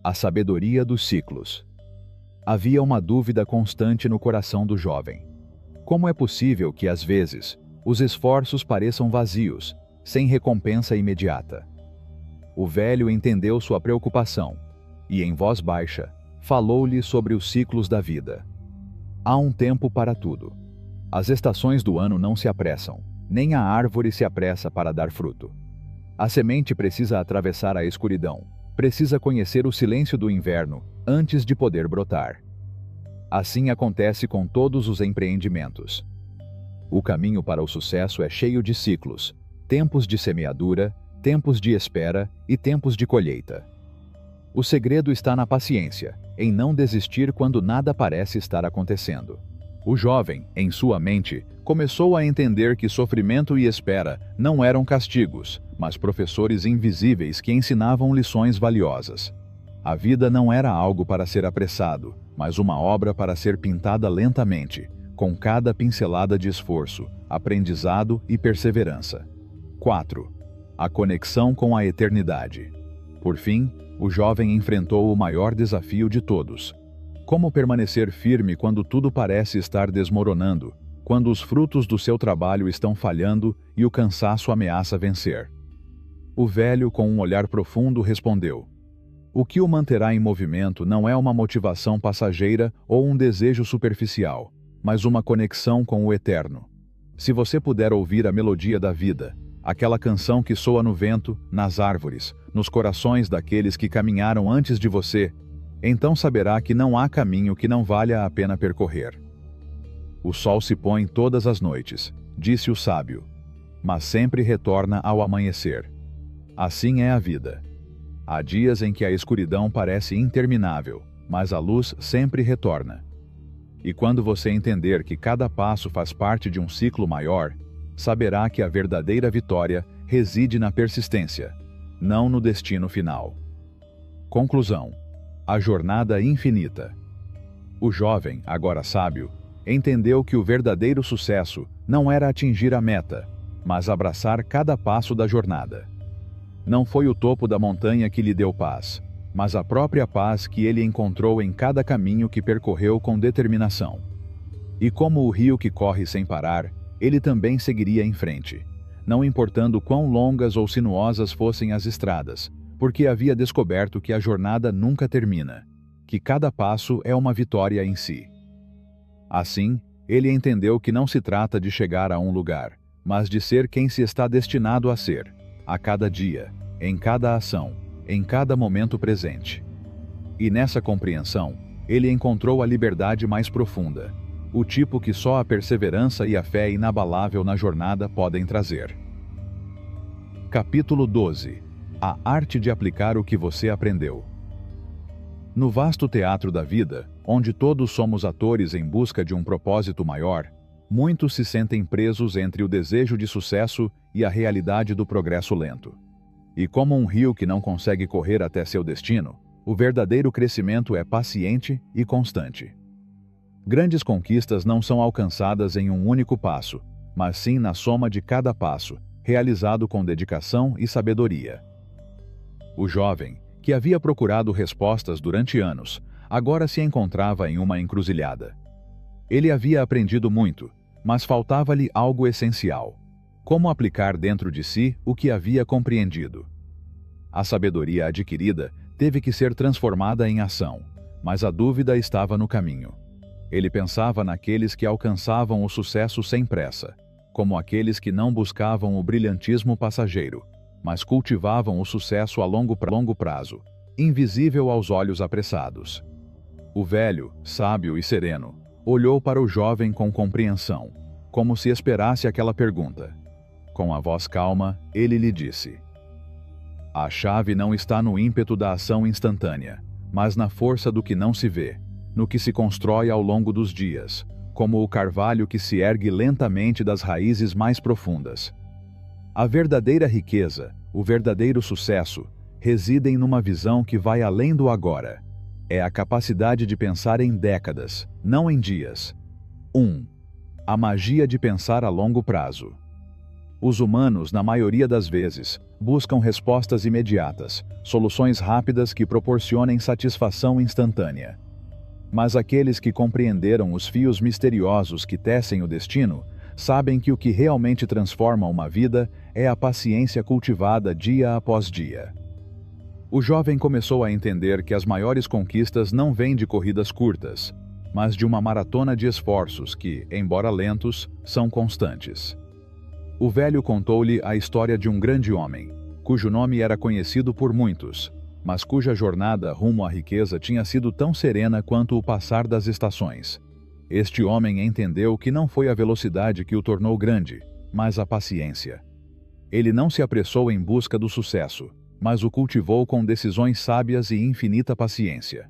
Speaker 1: A sabedoria dos ciclos. Havia uma dúvida constante no coração do jovem. Como é possível que, às vezes, os esforços pareçam vazios, sem recompensa imediata? O velho entendeu sua preocupação e, em voz baixa, falou-lhe sobre os ciclos da vida. Há um tempo para tudo. As estações do ano não se apressam, nem a árvore se apressa para dar fruto. A semente precisa atravessar a escuridão, precisa conhecer o silêncio do inverno antes de poder brotar. Assim acontece com todos os empreendimentos. O caminho para o sucesso é cheio de ciclos, tempos de semeadura, tempos de espera e tempos de colheita. O segredo está na paciência, em não desistir quando nada parece estar acontecendo. O jovem, em sua mente, começou a entender que sofrimento e espera não eram castigos, mas professores invisíveis que ensinavam lições valiosas. A vida não era algo para ser apressado, mas uma obra para ser pintada lentamente, com cada pincelada de esforço, aprendizado e perseverança. 4. A conexão com a eternidade. Por fim, o jovem enfrentou o maior desafio de todos. Como permanecer firme quando tudo parece estar desmoronando, quando os frutos do seu trabalho estão falhando e o cansaço ameaça vencer? O velho, com um olhar profundo, respondeu: o que o manterá em movimento não é uma motivação passageira ou um desejo superficial, mas uma conexão com o eterno. Se você puder ouvir a melodia da vida, aquela canção que soa no vento, nas árvores, nos corações daqueles que caminharam antes de você, então saberá que não há caminho que não valha a pena percorrer. O sol se põe todas as noites, disse o sábio, mas sempre retorna ao amanhecer. Assim é a vida. Há dias em que a escuridão parece interminável, mas a luz sempre retorna. E quando você entender que cada passo faz parte de um ciclo maior, saberá que a verdadeira vitória reside na persistência, não no destino final. Conclusão: a jornada infinita. O jovem, agora sábio, entendeu que o verdadeiro sucesso não era atingir a meta, mas abraçar cada passo da jornada. Não foi o topo da montanha que lhe deu paz, mas a própria paz que ele encontrou em cada caminho que percorreu com determinação. E como o rio que corre sem parar, ele também seguiria em frente, não importando quão longas ou sinuosas fossem as estradas, porque havia descoberto que a jornada nunca termina, que cada passo é uma vitória em si. Assim, ele entendeu que não se trata de chegar a um lugar, mas de ser quem se está destinado a ser, a cada dia, em cada ação, em cada momento presente. E nessa compreensão, ele encontrou a liberdade mais profunda, o tipo que só a perseverança e a fé inabalável na jornada podem trazer. Capítulo 12. A arte de aplicar o que você aprendeu. No vasto teatro da vida, onde todos somos atores em busca de um propósito maior, muitos se sentem presos entre o desejo de sucesso e a realidade do progresso lento. E como um rio que não consegue correr até seu destino, o verdadeiro crescimento é paciente e constante. Grandes conquistas não são alcançadas em um único passo, mas sim na soma de cada passo, realizado com dedicação e sabedoria. O jovem, que havia procurado respostas durante anos, agora se encontrava em uma encruzilhada. Ele havia aprendido muito, mas faltava-lhe algo essencial: como aplicar dentro de si o que havia compreendido. A sabedoria adquirida teve que ser transformada em ação, mas a dúvida estava no caminho. Ele pensava naqueles que alcançavam o sucesso sem pressa, como aqueles que não buscavam o brilhantismo passageiro, mas cultivavam o sucesso a longo prazo, invisível aos olhos apressados. O velho, sábio e sereno, olhou para o jovem com compreensão, como se esperasse aquela pergunta. Com a voz calma, ele lhe disse: a chave não está no ímpeto da ação instantânea, mas na força do que não se vê, no que se constrói ao longo dos dias, como o carvalho que se ergue lentamente das raízes mais profundas. A verdadeira riqueza, o verdadeiro sucesso, residem numa visão que vai além do agora. É a capacidade de pensar em décadas, não em dias. 1. A magia de pensar a longo prazo. Os humanos, na maioria das vezes, buscam respostas imediatas, soluções rápidas que proporcionem satisfação instantânea. Mas aqueles que compreenderam os fios misteriosos que tecem o destino, sabem que o que realmente transforma uma vida é a paciência cultivada dia após dia. O jovem começou a entender que as maiores conquistas não vêm de corridas curtas, mas de uma maratona de esforços que, embora lentos, são constantes. O velho contou-lhe a história de um grande homem, cujo nome era conhecido por muitos, mas cuja jornada rumo à riqueza tinha sido tão serena quanto o passar das estações. Este homem entendeu que não foi a velocidade que o tornou grande, mas a paciência. Ele não se apressou em busca do sucesso, mas o cultivou com decisões sábias e infinita paciência.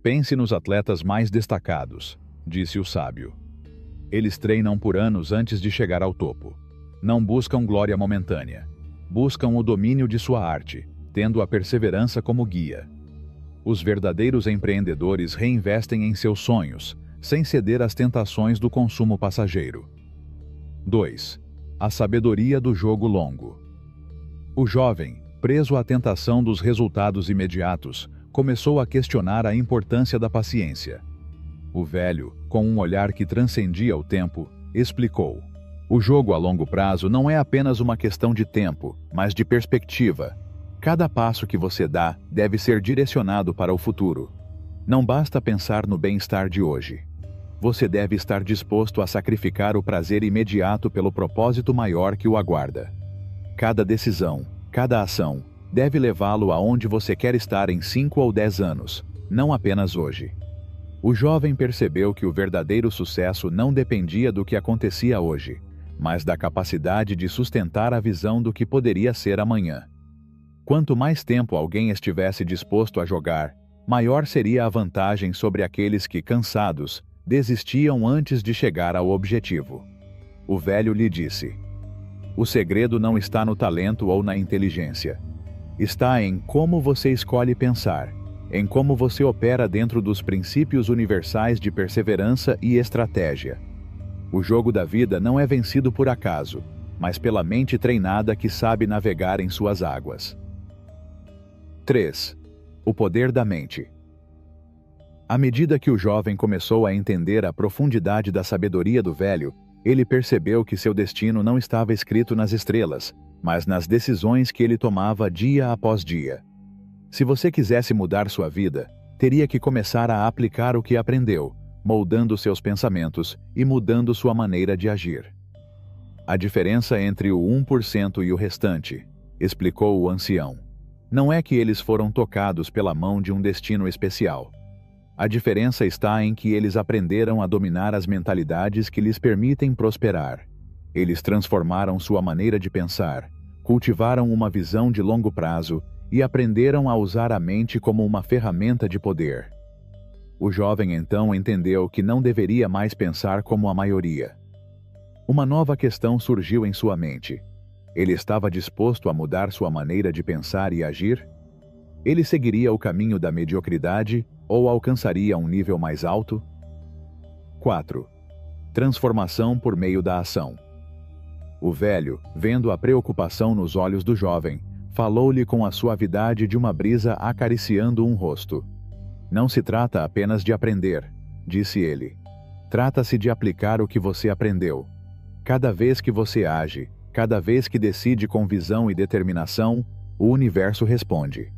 Speaker 1: Pense nos atletas mais destacados, disse o sábio. Eles treinam por anos antes de chegar ao topo. Não buscam glória momentânea. Buscam o domínio de sua arte, tendo a perseverança como guia. Os verdadeiros empreendedores reinvestem em seus sonhos, sem ceder às tentações do consumo passageiro. 2. A sabedoria do jogo longo. O jovem, preso à tentação dos resultados imediatos, começou a questionar a importância da paciência. O velho, com um olhar que transcendia o tempo, explicou: o jogo a longo prazo não é apenas uma questão de tempo, mas de perspectiva. Cada passo que você dá deve ser direcionado para o futuro. Não basta pensar no bem-estar de hoje. Você deve estar disposto a sacrificar o prazer imediato pelo propósito maior que o aguarda. Cada decisão, cada ação, deve levá-lo aonde você quer estar em 5 ou 10 anos, não apenas hoje. O jovem percebeu que o verdadeiro sucesso não dependia do que acontecia hoje, mas da capacidade de sustentar a visão do que poderia ser amanhã. Quanto mais tempo alguém estivesse disposto a jogar, maior seria a vantagem sobre aqueles que, cansados, desistiam antes de chegar ao objetivo. O velho lhe disse: "O segredo não está no talento ou na inteligência. Está em como você escolhe pensar, em como você opera dentro dos princípios universais de perseverança e estratégia. O jogo da vida não é vencido por acaso, mas pela mente treinada que sabe navegar em suas águas." 3. O poder da mente. À medida que o jovem começou a entender a profundidade da sabedoria do velho, ele percebeu que seu destino não estava escrito nas estrelas, mas nas decisões que ele tomava dia após dia. Se você quisesse mudar sua vida, teria que começar a aplicar o que aprendeu, moldando seus pensamentos e mudando sua maneira de agir. A diferença entre o 1% e o restante, explicou o ancião, não é que eles foram tocados pela mão de um destino especial. A diferença está em que eles aprenderam a dominar as mentalidades que lhes permitem prosperar. Eles transformaram sua maneira de pensar, cultivaram uma visão de longo prazo e aprenderam a usar a mente como uma ferramenta de poder. O jovem então entendeu que não deveria mais pensar como a maioria. Uma nova questão surgiu em sua mente. Ele estava disposto a mudar sua maneira de pensar e agir? Ele seguiria o caminho da mediocridade ou alcançaria um nível mais alto? 4. Transformação por meio da ação. O velho, vendo a preocupação nos olhos do jovem, falou-lhe com a suavidade de uma brisa acariciando um rosto. "Não se trata apenas de aprender", disse ele. "Trata-se de aplicar o que você aprendeu. Cada vez que você age, cada vez que decide com visão e determinação, o universo responde.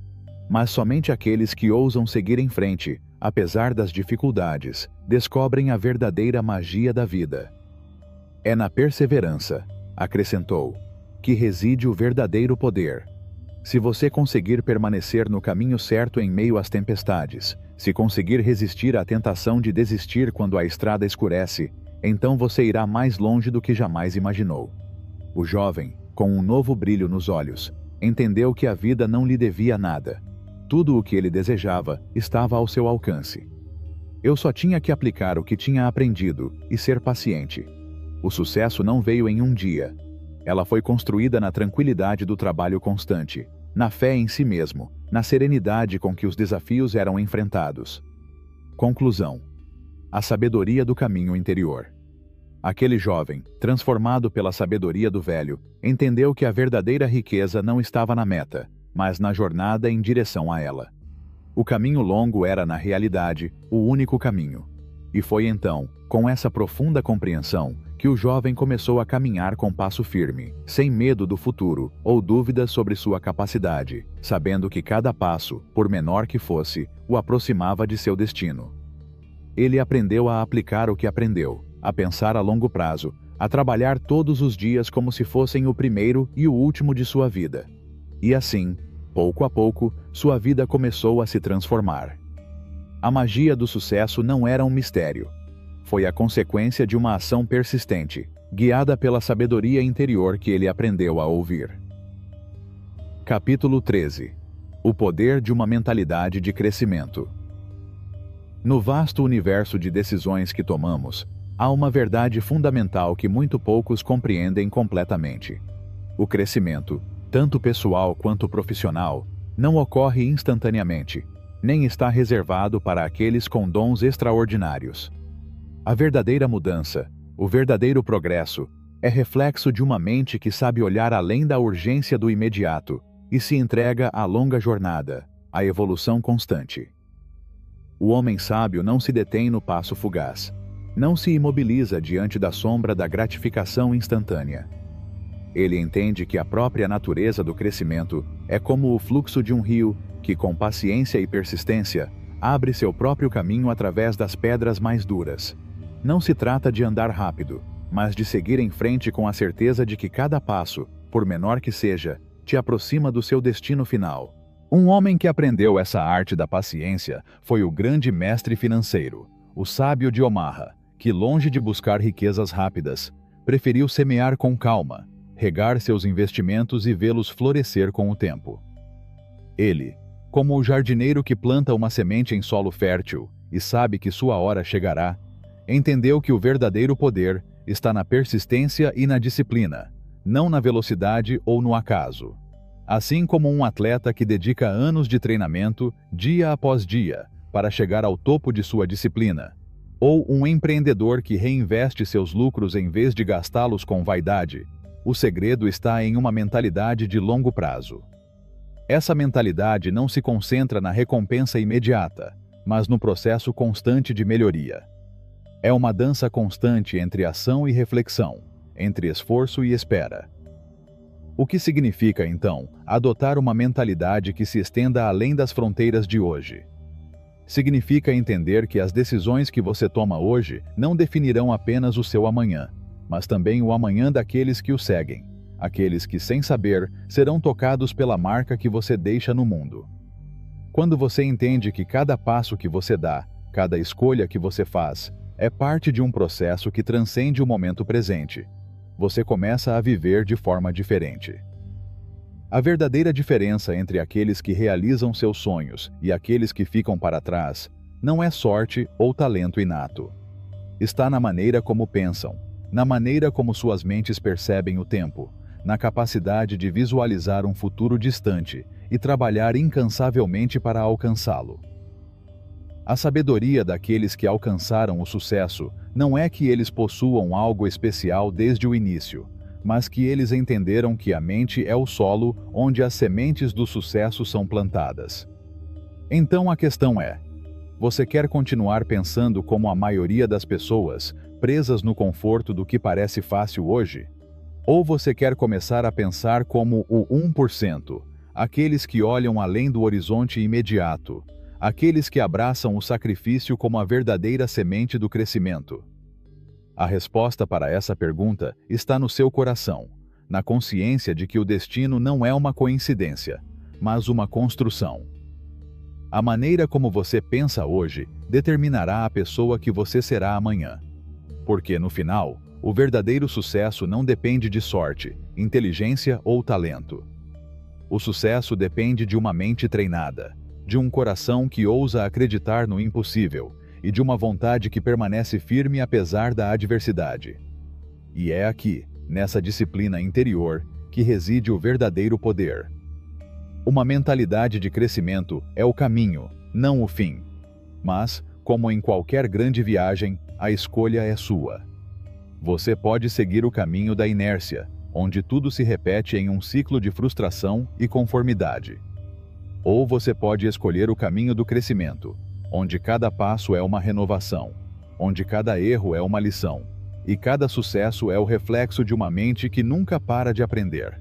Speaker 1: Mas somente aqueles que ousam seguir em frente, apesar das dificuldades, descobrem a verdadeira magia da vida. É na perseverança", acrescentou, "que reside o verdadeiro poder. Se você conseguir permanecer no caminho certo em meio às tempestades, se conseguir resistir à tentação de desistir quando a estrada escurece, então você irá mais longe do que jamais imaginou." O jovem, com um novo brilho nos olhos, entendeu que a vida não lhe devia nada. Tudo o que ele desejava estava ao seu alcance. Eu só tinha que aplicar o que tinha aprendido e ser paciente. O sucesso não veio em um dia. Ela foi construída na tranquilidade do trabalho constante, na fé em si mesmo, na serenidade com que os desafios eram enfrentados. Conclusão: a sabedoria do caminho interior. Aquele jovem, transformado pela sabedoria do velho, entendeu que a verdadeira riqueza não estava na meta, mas na jornada em direção a ela. O caminho longo era, na realidade, o único caminho. E foi então, com essa profunda compreensão, que o jovem começou a caminhar com passo firme, sem medo do futuro ou dúvidas sobre sua capacidade, sabendo que cada passo, por menor que fosse, o aproximava de seu destino. Ele aprendeu a aplicar o que aprendeu, a pensar a longo prazo, a trabalhar todos os dias como se fossem o primeiro e o último de sua vida. E assim, pouco a pouco, sua vida começou a se transformar. A magia do sucesso não era um mistério. Foi a consequência de uma ação persistente, guiada pela sabedoria interior que ele aprendeu a ouvir. Capítulo 13. O poder de uma mentalidade de crescimento. No vasto universo de decisões que tomamos, há uma verdade fundamental que muito poucos compreendem completamente. O crescimento, tanto pessoal quanto profissional, não ocorre instantaneamente, nem está reservado para aqueles com dons extraordinários. A verdadeira mudança, o verdadeiro progresso, é reflexo de uma mente que sabe olhar além da urgência do imediato e se entrega à longa jornada, à evolução constante. O homem sábio não se detém no passo fugaz, não se imobiliza diante da sombra da gratificação instantânea. Ele entende que a própria natureza do crescimento é como o fluxo de um rio que, com paciência e persistência, abre seu próprio caminho através das pedras mais duras. Não se trata de andar rápido, mas de seguir em frente com a certeza de que cada passo, por menor que seja, te aproxima do seu destino final. Um homem que aprendeu essa arte da paciência foi o grande mestre financeiro, o sábio de Omaha, que, longe de buscar riquezas rápidas, preferiu semear com calma, regar seus investimentos e vê-los florescer com o tempo. Ele, como o jardineiro que planta uma semente em solo fértil e sabe que sua hora chegará, entendeu que o verdadeiro poder está na persistência e na disciplina, não na velocidade ou no acaso. Assim como um atleta que dedica anos de treinamento, dia após dia, para chegar ao topo de sua disciplina, ou um empreendedor que reinveste seus lucros em vez de gastá-los com vaidade, o segredo está em uma mentalidade de longo prazo. Essa mentalidade não se concentra na recompensa imediata, mas no processo constante de melhoria. É uma dança constante entre ação e reflexão, entre esforço e espera. O que significa, então, adotar uma mentalidade que se estenda além das fronteiras de hoje? Significa entender que as decisões que você toma hoje não definirão apenas o seu amanhã, mas também o amanhã daqueles que o seguem, aqueles que, sem saber, serão tocados pela marca que você deixa no mundo. Quando você entende que cada passo que você dá, cada escolha que você faz, é parte de um processo que transcende o momento presente, você começa a viver de forma diferente. A verdadeira diferença entre aqueles que realizam seus sonhos e aqueles que ficam para trás não é sorte ou talento inato. Está na maneira como pensam, na maneira como suas mentes percebem o tempo, na capacidade de visualizar um futuro distante e trabalhar incansavelmente para alcançá-lo. A sabedoria daqueles que alcançaram o sucesso não é que eles possuam algo especial desde o início, mas que eles entenderam que a mente é o solo onde as sementes do sucesso são plantadas. Então a questão é: você quer continuar pensando como a maioria das pessoas, presas no conforto do que parece fácil hoje? Ou você quer começar a pensar como o 1%, aqueles que olham além do horizonte imediato, aqueles que abraçam o sacrifício como a verdadeira semente do crescimento? A resposta para essa pergunta está no seu coração, na consciência de que o destino não é uma coincidência, mas uma construção. A maneira como você pensa hoje determinará a pessoa que você será amanhã. Porque, no final, o verdadeiro sucesso não depende de sorte, inteligência ou talento. O sucesso depende de uma mente treinada, de um coração que ousa acreditar no impossível e de uma vontade que permanece firme apesar da adversidade. E é aqui, nessa disciplina interior, que reside o verdadeiro poder. Uma mentalidade de crescimento é o caminho, não o fim. Mas, como em qualquer grande viagem, a escolha é sua. Você pode seguir o caminho da inércia, onde tudo se repete em um ciclo de frustração e conformidade. Ou você pode escolher o caminho do crescimento, onde cada passo é uma renovação, onde cada erro é uma lição, e cada sucesso é o reflexo de uma mente que nunca para de aprender.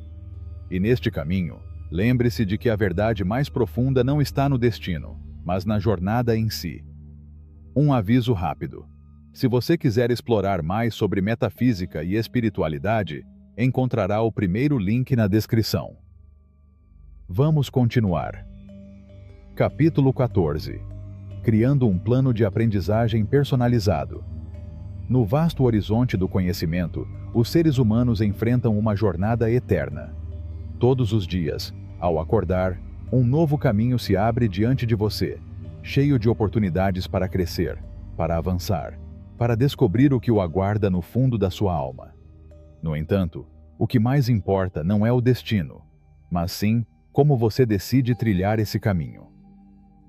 Speaker 1: E neste caminho, lembre-se de que a verdade mais profunda não está no destino, mas na jornada em si. Um aviso rápido. Se você quiser explorar mais sobre metafísica e espiritualidade, encontrará o primeiro link na descrição. Vamos continuar. Capítulo 14. Criando um plano de aprendizagem personalizado. No vasto horizonte do conhecimento, os seres humanos enfrentam uma jornada eterna. Todos os dias, ao acordar, um novo caminho se abre diante de você, cheio de oportunidades para crescer, para avançar, para descobrir o que o aguarda no fundo da sua alma. No entanto, o que mais importa não é o destino, mas sim como você decide trilhar esse caminho.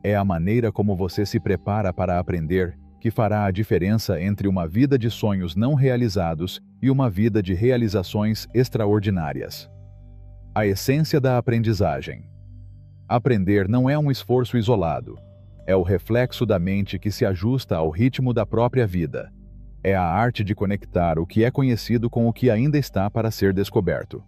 Speaker 1: É a maneira como você se prepara para aprender que fará a diferença entre uma vida de sonhos não realizados e uma vida de realizações extraordinárias. A essência da aprendizagem. Aprender não é um esforço isolado. É o reflexo da mente que se ajusta ao ritmo da própria vida. É a arte de conectar o que é conhecido com o que ainda está para ser descoberto.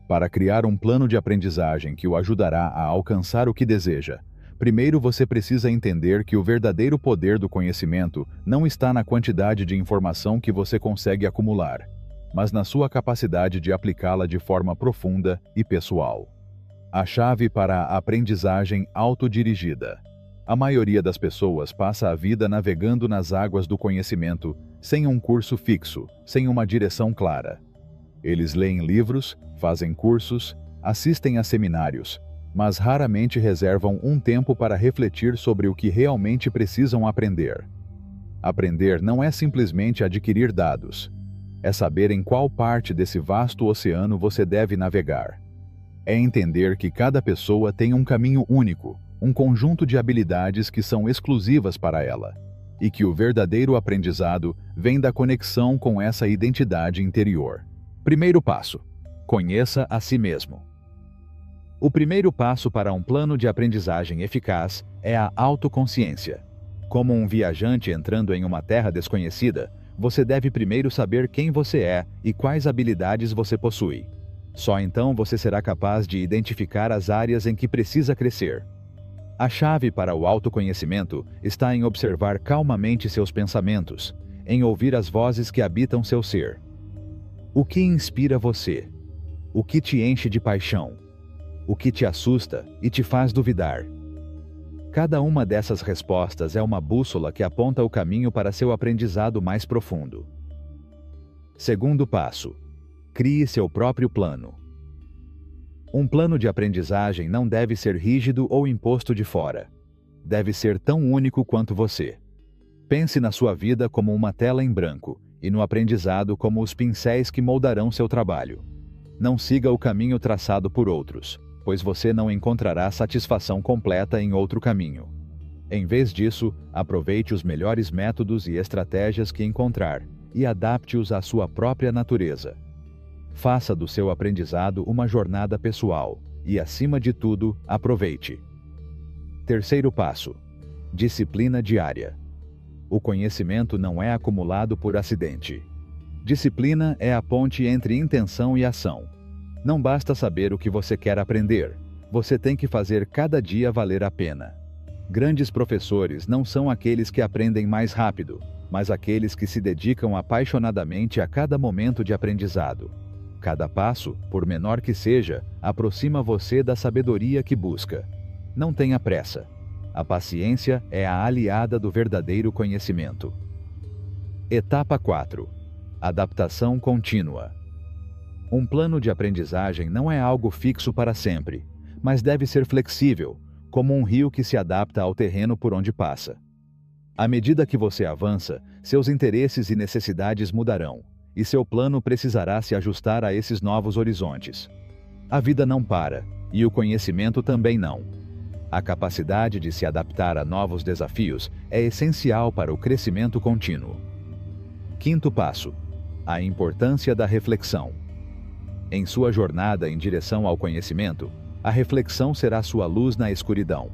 Speaker 1: Para criar um plano de aprendizagem que o ajudará a alcançar o que deseja, primeiro você precisa entender que o verdadeiro poder do conhecimento não está na quantidade de informação que você consegue acumular, mas na sua capacidade de aplicá-la de forma profunda e pessoal. A chave para a aprendizagem autodirigida. A maioria das pessoas passa a vida navegando nas águas do conhecimento, sem um curso fixo, sem uma direção clara. Eles leem livros, fazem cursos, assistem a seminários, mas raramente reservam um tempo para refletir sobre o que realmente precisam aprender. Aprender não é simplesmente adquirir dados. É saber em qual parte desse vasto oceano você deve navegar. É entender que cada pessoa tem um caminho único, um conjunto de habilidades que são exclusivas para ela, e que o verdadeiro aprendizado vem da conexão com essa identidade interior. Primeiro passo: conheça a si mesmo. O primeiro passo para um plano de aprendizagem eficaz é a autoconsciência. Como um viajante entrando em uma terra desconhecida, você deve primeiro saber quem você é e quais habilidades você possui. Só então você será capaz de identificar as áreas em que precisa crescer. A chave para o autoconhecimento está em observar calmamente seus pensamentos, em ouvir as vozes que habitam seu ser. O que inspira você? O que te enche de paixão? O que te assusta e te faz duvidar? Cada uma dessas respostas é uma bússola que aponta o caminho para seu aprendizado mais profundo. Segundo passo: crie seu próprio plano. Um plano de aprendizagem não deve ser rígido ou imposto de fora. Deve ser tão único quanto você. Pense na sua vida como uma tela em branco e no aprendizado como os pincéis que moldarão seu trabalho. Não siga o caminho traçado por outros, pois você não encontrará satisfação completa em outro caminho. Em vez disso, aproveite os melhores métodos e estratégias que encontrar e adapte-os à sua própria natureza. Faça do seu aprendizado uma jornada pessoal e, acima de tudo, aproveite. Terceiro passo: disciplina diária. O conhecimento não é acumulado por acidente. Disciplina é a ponte entre intenção e ação. Não basta saber o que você quer aprender, você tem que fazer cada dia valer a pena. Grandes professores não são aqueles que aprendem mais rápido, mas aqueles que se dedicam apaixonadamente a cada momento de aprendizado. Cada passo, por menor que seja, aproxima você da sabedoria que busca. Não tenha pressa. A paciência é a aliada do verdadeiro conhecimento. Etapa 4. Adaptação contínua. Um plano de aprendizagem não é algo fixo para sempre, mas deve ser flexível, como um rio que se adapta ao terreno por onde passa. À medida que você avança, seus interesses e necessidades mudarão, e seu plano precisará se ajustar a esses novos horizontes. A vida não para, e o conhecimento também não. A capacidade de se adaptar a novos desafios é essencial para o crescimento contínuo. Quinto passo: a importância da reflexão. Em sua jornada em direção ao conhecimento, a reflexão será sua luz na escuridão.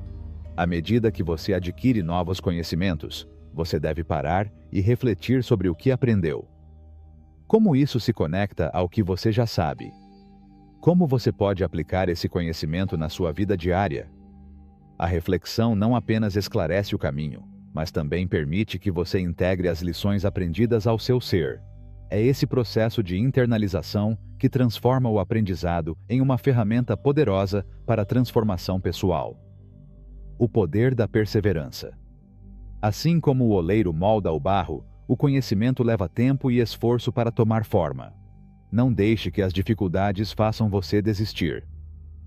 Speaker 1: À medida que você adquire novos conhecimentos, você deve parar e refletir sobre o que aprendeu. Como isso se conecta ao que você já sabe? Como você pode aplicar esse conhecimento na sua vida diária? A reflexão não apenas esclarece o caminho, mas também permite que você integre as lições aprendidas ao seu ser. É esse processo de internalização que transforma o aprendizado em uma ferramenta poderosa para a transformação pessoal. O poder da perseverança. Assim como o oleiro molda o barro, o conhecimento leva tempo e esforço para tomar forma. Não deixe que as dificuldades façam você desistir.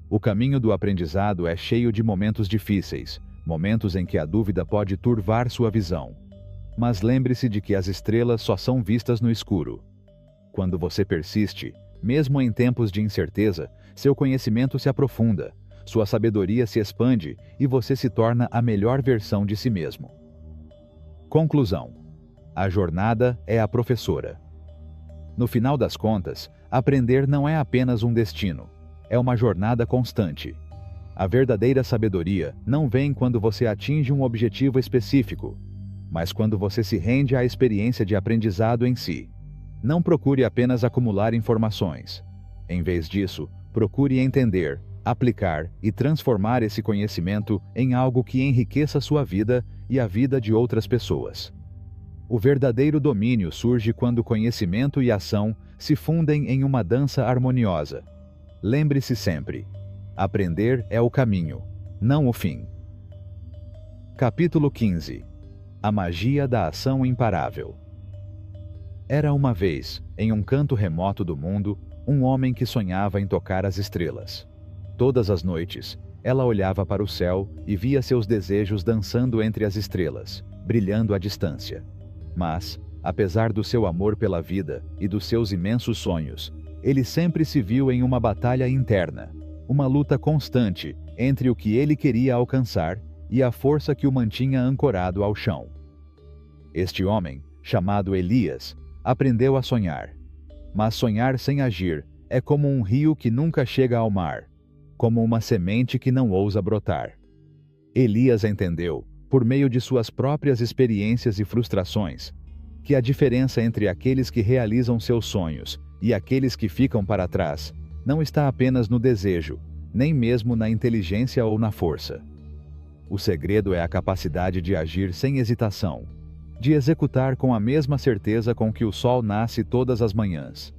Speaker 1: O caminho do aprendizado é cheio de momentos difíceis, momentos em que a dúvida pode turvar sua visão. Mas lembre-se de que as estrelas só são vistas no escuro. Quando você persiste, mesmo em tempos de incerteza, seu conhecimento se aprofunda, sua sabedoria se expande e você se torna a melhor versão de si mesmo. Conclusão: a jornada é a professora. No final das contas, aprender não é apenas um destino, é uma jornada constante. A verdadeira sabedoria não vem quando você atinge um objetivo específico, mas quando você se rende à experiência de aprendizado em si. Não procure apenas acumular informações. Em vez disso, procure entender, aplicar e transformar esse conhecimento em algo que enriqueça sua vida e a vida de outras pessoas. O verdadeiro domínio surge quando conhecimento e ação se fundem em uma dança harmoniosa. Lembre-se sempre: aprender é o caminho, não o fim. Capítulo 15. A magia da ação imparável. Era uma vez, em um canto remoto do mundo, um homem que sonhava em tocar as estrelas. Todas as noites, ela olhava para o céu e via seus desejos dançando entre as estrelas, brilhando à distância. Mas, apesar do seu amor pela vida e dos seus imensos sonhos, ele sempre se viu em uma batalha interna, uma luta constante entre o que ele queria alcançar e a força que o mantinha ancorado ao chão. Este homem, chamado Elias, aprendeu a sonhar. Mas sonhar sem agir é como um rio que nunca chega ao mar, como uma semente que não ousa brotar. Elias entendeu, por meio de suas próprias experiências e frustrações, que a diferença entre aqueles que realizam seus sonhos e aqueles que ficam para trás não está apenas no desejo, nem mesmo na inteligência ou na força. O segredo é a capacidade de agir sem hesitação, de executar com a mesma certeza com que o sol nasce todas as manhãs.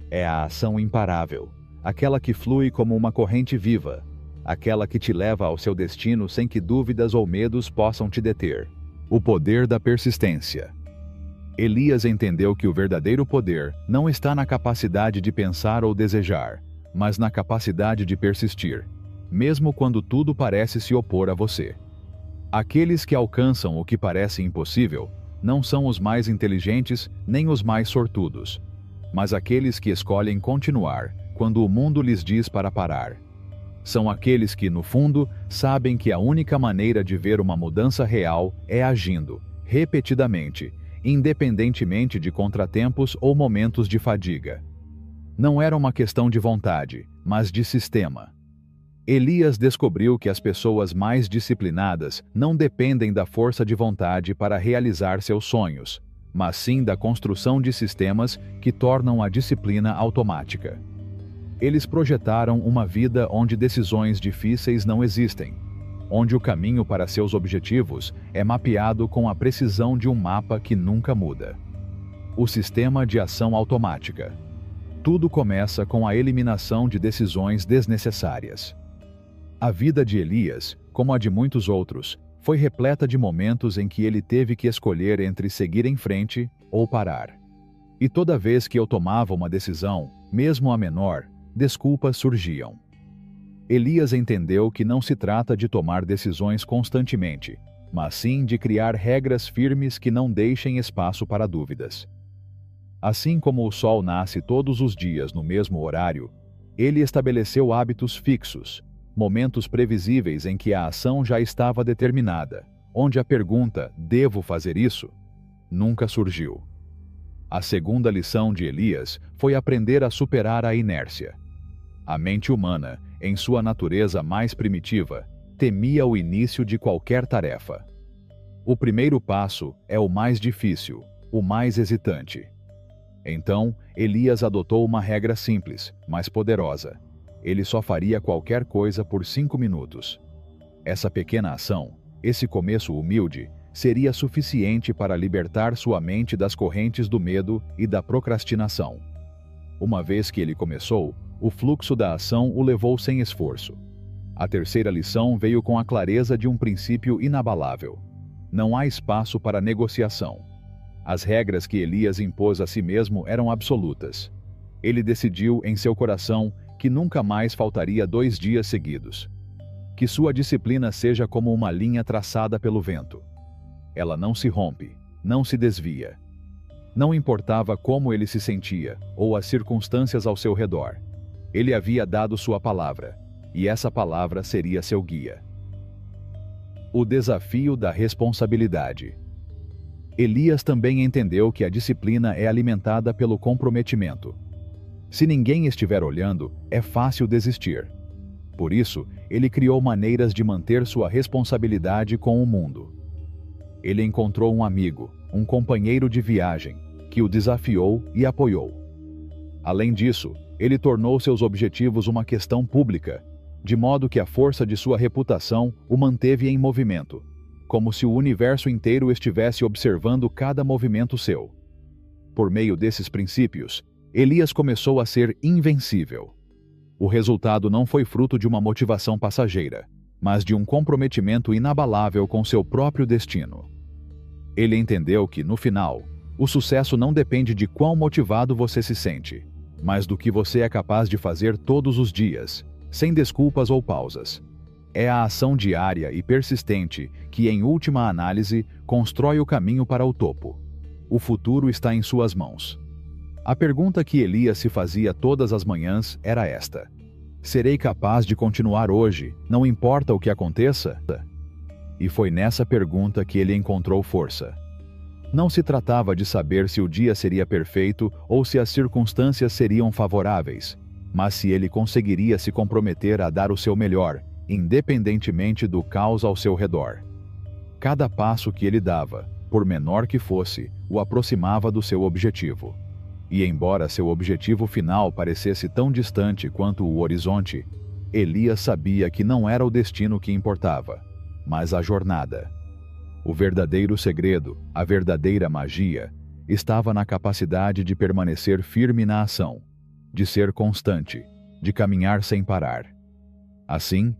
Speaker 1: É a ação imparável, aquela que flui como uma corrente viva, aquela que te leva ao seu destino sem que dúvidas ou medos possam te deter. O poder da persistência. Elias entendeu que o verdadeiro poder não está na capacidade de pensar ou desejar, mas na capacidade de persistir, mesmo quando tudo parece se opor a você. Aqueles que alcançam o que parece impossível não são os mais inteligentes nem os mais sortudos, mas aqueles que escolhem continuar quando o mundo lhes diz para parar. São aqueles que, no fundo, sabem que a única maneira de ver uma mudança real é agindo, repetidamente, independentemente de contratempos ou momentos de fadiga. Não era uma questão de vontade, mas de sistema. Elias descobriu que as pessoas mais disciplinadas não dependem da força de vontade para realizar seus sonhos, mas sim da construção de sistemas que tornam a disciplina automática. Eles projetaram uma vida onde decisões difíceis não existem, onde o caminho para seus objetivos é mapeado com a precisão de um mapa que nunca muda. O sistema de ação automática. Tudo começa com a eliminação de decisões desnecessárias. A vida de Elias, como a de muitos outros, foi repleta de momentos em que ele teve que escolher entre seguir em frente ou parar. E toda vez que eu tomava uma decisão, mesmo a menor, desculpas surgiam. Elias entendeu que não se trata de tomar decisões constantemente, mas sim de criar regras firmes que não deixem espaço para dúvidas. Assim como o sol nasce todos os dias no mesmo horário, ele estabeleceu hábitos fixos, momentos previsíveis em que a ação já estava determinada, onde a pergunta, devo fazer isso? Nunca surgiu. A segunda lição de Elias foi aprender a superar a inércia. A mente humana, em sua natureza mais primitiva, temia o início de qualquer tarefa. O primeiro passo é o mais difícil, o mais hesitante. Então, Elias adotou uma regra simples, mas poderosa. Ele só faria qualquer coisa por 5 minutos. Essa pequena ação, esse começo humilde, seria suficiente para libertar sua mente das correntes do medo e da procrastinação. Uma vez que ele começou, o fluxo da ação o levou sem esforço. A terceira lição veio com a clareza de um princípio inabalável. Não há espaço para negociação. As regras que Elias impôs a si mesmo eram absolutas. Ele decidiu em seu coração que nunca mais faltaria 2 dias seguidos. Que sua disciplina seja como uma linha traçada pelo vento. Ela não se rompe, não se desvia. Não importava como ele se sentia, ou as circunstâncias ao seu redor. Ele havia dado sua palavra, e essa palavra seria seu guia. O desafio da responsabilidade. Elias também entendeu que a disciplina é alimentada pelo comprometimento. Se ninguém estiver olhando, é fácil desistir. Por isso, ele criou maneiras de manter sua responsabilidade com o mundo. Ele encontrou um amigo, um companheiro de viagem, que o desafiou e apoiou. Além disso, ele tornou seus objetivos uma questão pública, de modo que a força de sua reputação o manteve em movimento, como se o universo inteiro estivesse observando cada movimento seu. Por meio desses princípios, Elias começou a ser invencível. O resultado não foi fruto de uma motivação passageira, mas de um comprometimento inabalável com seu próprio destino. Ele entendeu que, no final, O sucesso não depende de quão motivado você se sente, mas do que você é capaz de fazer todos os dias, sem desculpas ou pausas. É a ação diária e persistente que, em última análise, constrói o caminho para o topo. O futuro está em suas mãos. A pergunta que Elias se fazia todas as manhãs era esta: serei capaz de continuar hoje, não importa o que aconteça? E foi nessa pergunta que ele encontrou força. Não se tratava de saber se o dia seria perfeito ou se as circunstâncias seriam favoráveis, mas se ele conseguiria se comprometer a dar o seu melhor, independentemente do caos ao seu redor. Cada passo que ele dava, por menor que fosse, o aproximava do seu objetivo. E embora seu objetivo final parecesse tão distante quanto o horizonte, Elias sabia que não era o destino que importava, mas a jornada. O verdadeiro segredo, a verdadeira magia, estava na capacidade de permanecer firme na ação, de ser constante, de caminhar sem parar. Assim,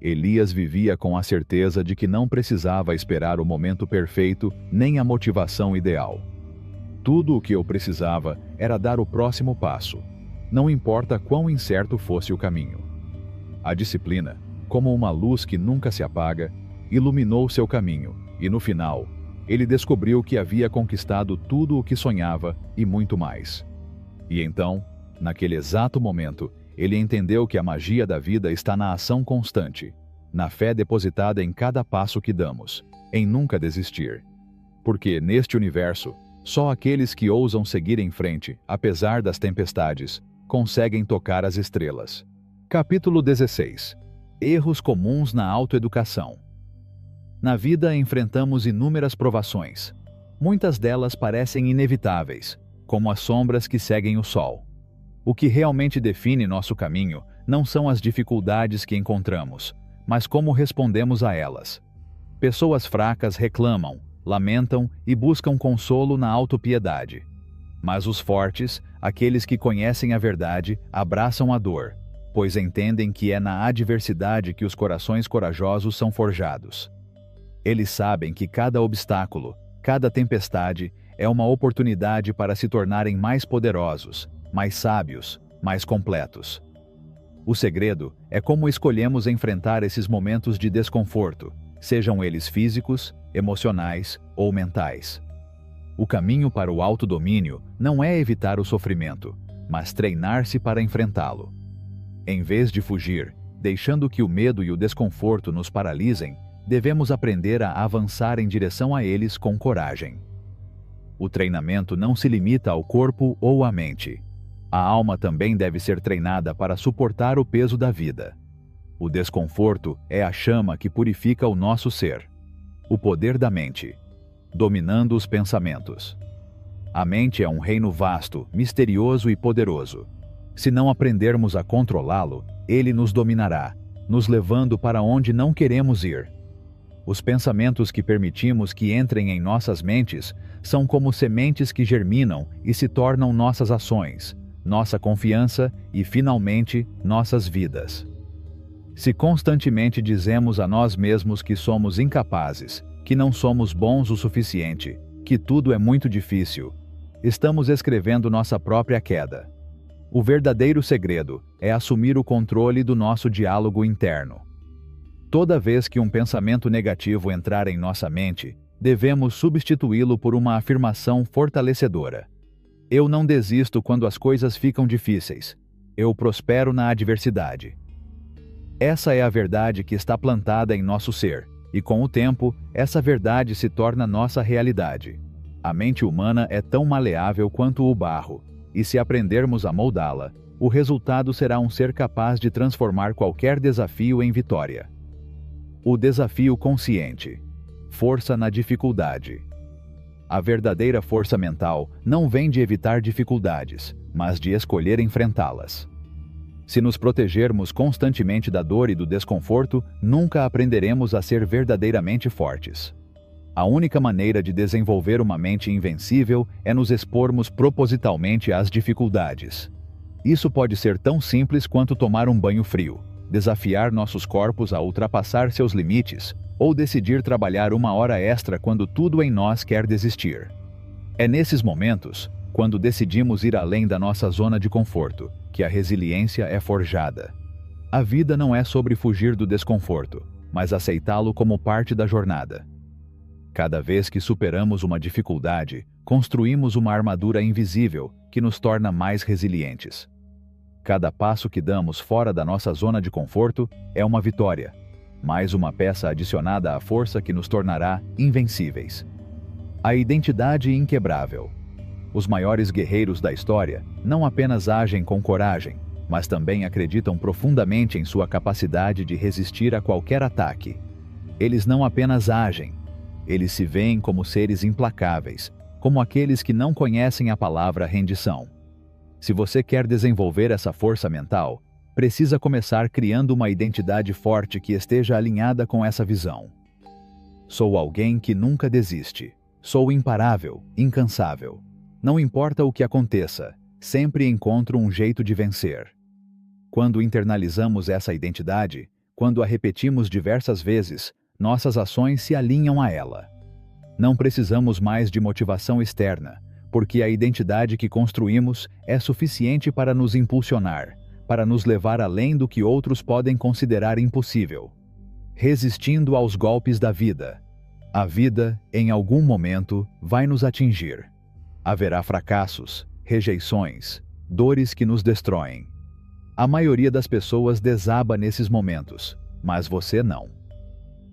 Speaker 1: Elias vivia com a certeza de que não precisava esperar o momento perfeito nem a motivação ideal. Tudo o que eu precisava era dar o próximo passo, não importa quão incerto fosse o caminho. A disciplina, como uma luz que nunca se apaga, iluminou seu caminho, e no final, ele descobriu que havia conquistado tudo o que sonhava e muito mais. E então, naquele exato momento, ele entendeu que a magia da vida está na ação constante, na fé depositada em cada passo que damos, em nunca desistir. Porque, neste universo, só aqueles que ousam seguir em frente, apesar das tempestades, conseguem tocar as estrelas. Capítulo 16. Erros comuns na autoeducação. Na vida enfrentamos inúmeras provações. Muitas delas parecem inevitáveis, como as sombras que seguem o sol. O que realmente define nosso caminho não são as dificuldades que encontramos, mas como respondemos a elas. Pessoas fracas reclamam, lamentam e buscam consolo na autopiedade. Mas os fortes, aqueles que conhecem a verdade, abraçam a dor, pois entendem que é na adversidade que os corações corajosos são forjados. Eles sabem que cada obstáculo, cada tempestade, é uma oportunidade para se tornarem mais poderosos, mais sábios, mais completos. O segredo é como escolhemos enfrentar esses momentos de desconforto, sejam eles físicos, emocionais ou mentais. O caminho para o autodomínio não é evitar o sofrimento, mas treinar-se para enfrentá-lo. Em vez de fugir, deixando que o medo e o desconforto nos paralisem, devemos aprender a avançar em direção a eles com coragem. O treinamento não se limita ao corpo ou à mente. A alma também deve ser treinada para suportar o peso da vida. O desconforto é a chama que purifica o nosso ser. O poder da mente. Dominando os pensamentos. A mente é um reino vasto, misterioso e poderoso. Se não aprendermos a controlá-lo, ele nos dominará, nos levando para onde não queremos ir. Os pensamentos que permitimos que entrem em nossas mentes são como sementes que germinam e se tornam nossas ações, nossa confiança e, finalmente, nossas vidas. Se constantemente dizemos a nós mesmos que somos incapazes, que não somos bons o suficiente, que tudo é muito difícil, estamos escrevendo nossa própria queda. O verdadeiro segredo é assumir o controle do nosso diálogo interno. Toda vez que um pensamento negativo entrar em nossa mente, devemos substituí-lo por uma afirmação fortalecedora. Eu não desisto quando as coisas ficam difíceis. Eu prospero na adversidade. Essa é a verdade que está plantada em nosso ser, e com o tempo, essa verdade se torna nossa realidade. A mente humana é tão maleável quanto o barro, e se aprendermos a moldá-la, o resultado será um ser capaz de transformar qualquer desafio em vitória. O desafio consciente. Força na dificuldade. A verdadeira força mental não vem de evitar dificuldades, mas de escolher enfrentá-las. Se nos protegermos constantemente da dor e do desconforto, nunca aprenderemos a ser verdadeiramente fortes. A única maneira de desenvolver uma mente invencível é nos expormos propositalmente às dificuldades. Isso pode ser tão simples quanto tomar um banho frio, desafiar nossos corpos a ultrapassar seus limites, ou decidir trabalhar uma hora extra quando tudo em nós quer desistir. É nesses momentos, quando decidimos ir além da nossa zona de conforto, que a resiliência é forjada. A vida não é sobre fugir do desconforto, mas aceitá-lo como parte da jornada. Cada vez que superamos uma dificuldade, construímos uma armadura invisível que nos torna mais resilientes. Cada passo que damos fora da nossa zona de conforto é uma vitória, mais uma peça adicionada à força que nos tornará invencíveis. A identidade inquebrável. Os maiores guerreiros da história não apenas agem com coragem, mas também acreditam profundamente em sua capacidade de resistir a qualquer ataque. Eles não apenas agem, eles se veem como seres implacáveis, como aqueles que não conhecem a palavra rendição. Se você quer desenvolver essa força mental, precisa começar criando uma identidade forte que esteja alinhada com essa visão. Sou alguém que nunca desiste. Sou imparável, incansável. Não importa o que aconteça, sempre encontro um jeito de vencer. Quando internalizamos essa identidade, quando a repetimos diversas vezes, nossas ações se alinham a ela. Não precisamos mais de motivação externa, porque a identidade que construímos é suficiente para nos impulsionar, para nos levar além do que outros podem considerar impossível. Resistindo aos golpes da vida. A vida, em algum momento, vai nos atingir. Haverá fracassos, rejeições, dores que nos destroem. A maioria das pessoas desaba nesses momentos, mas você não.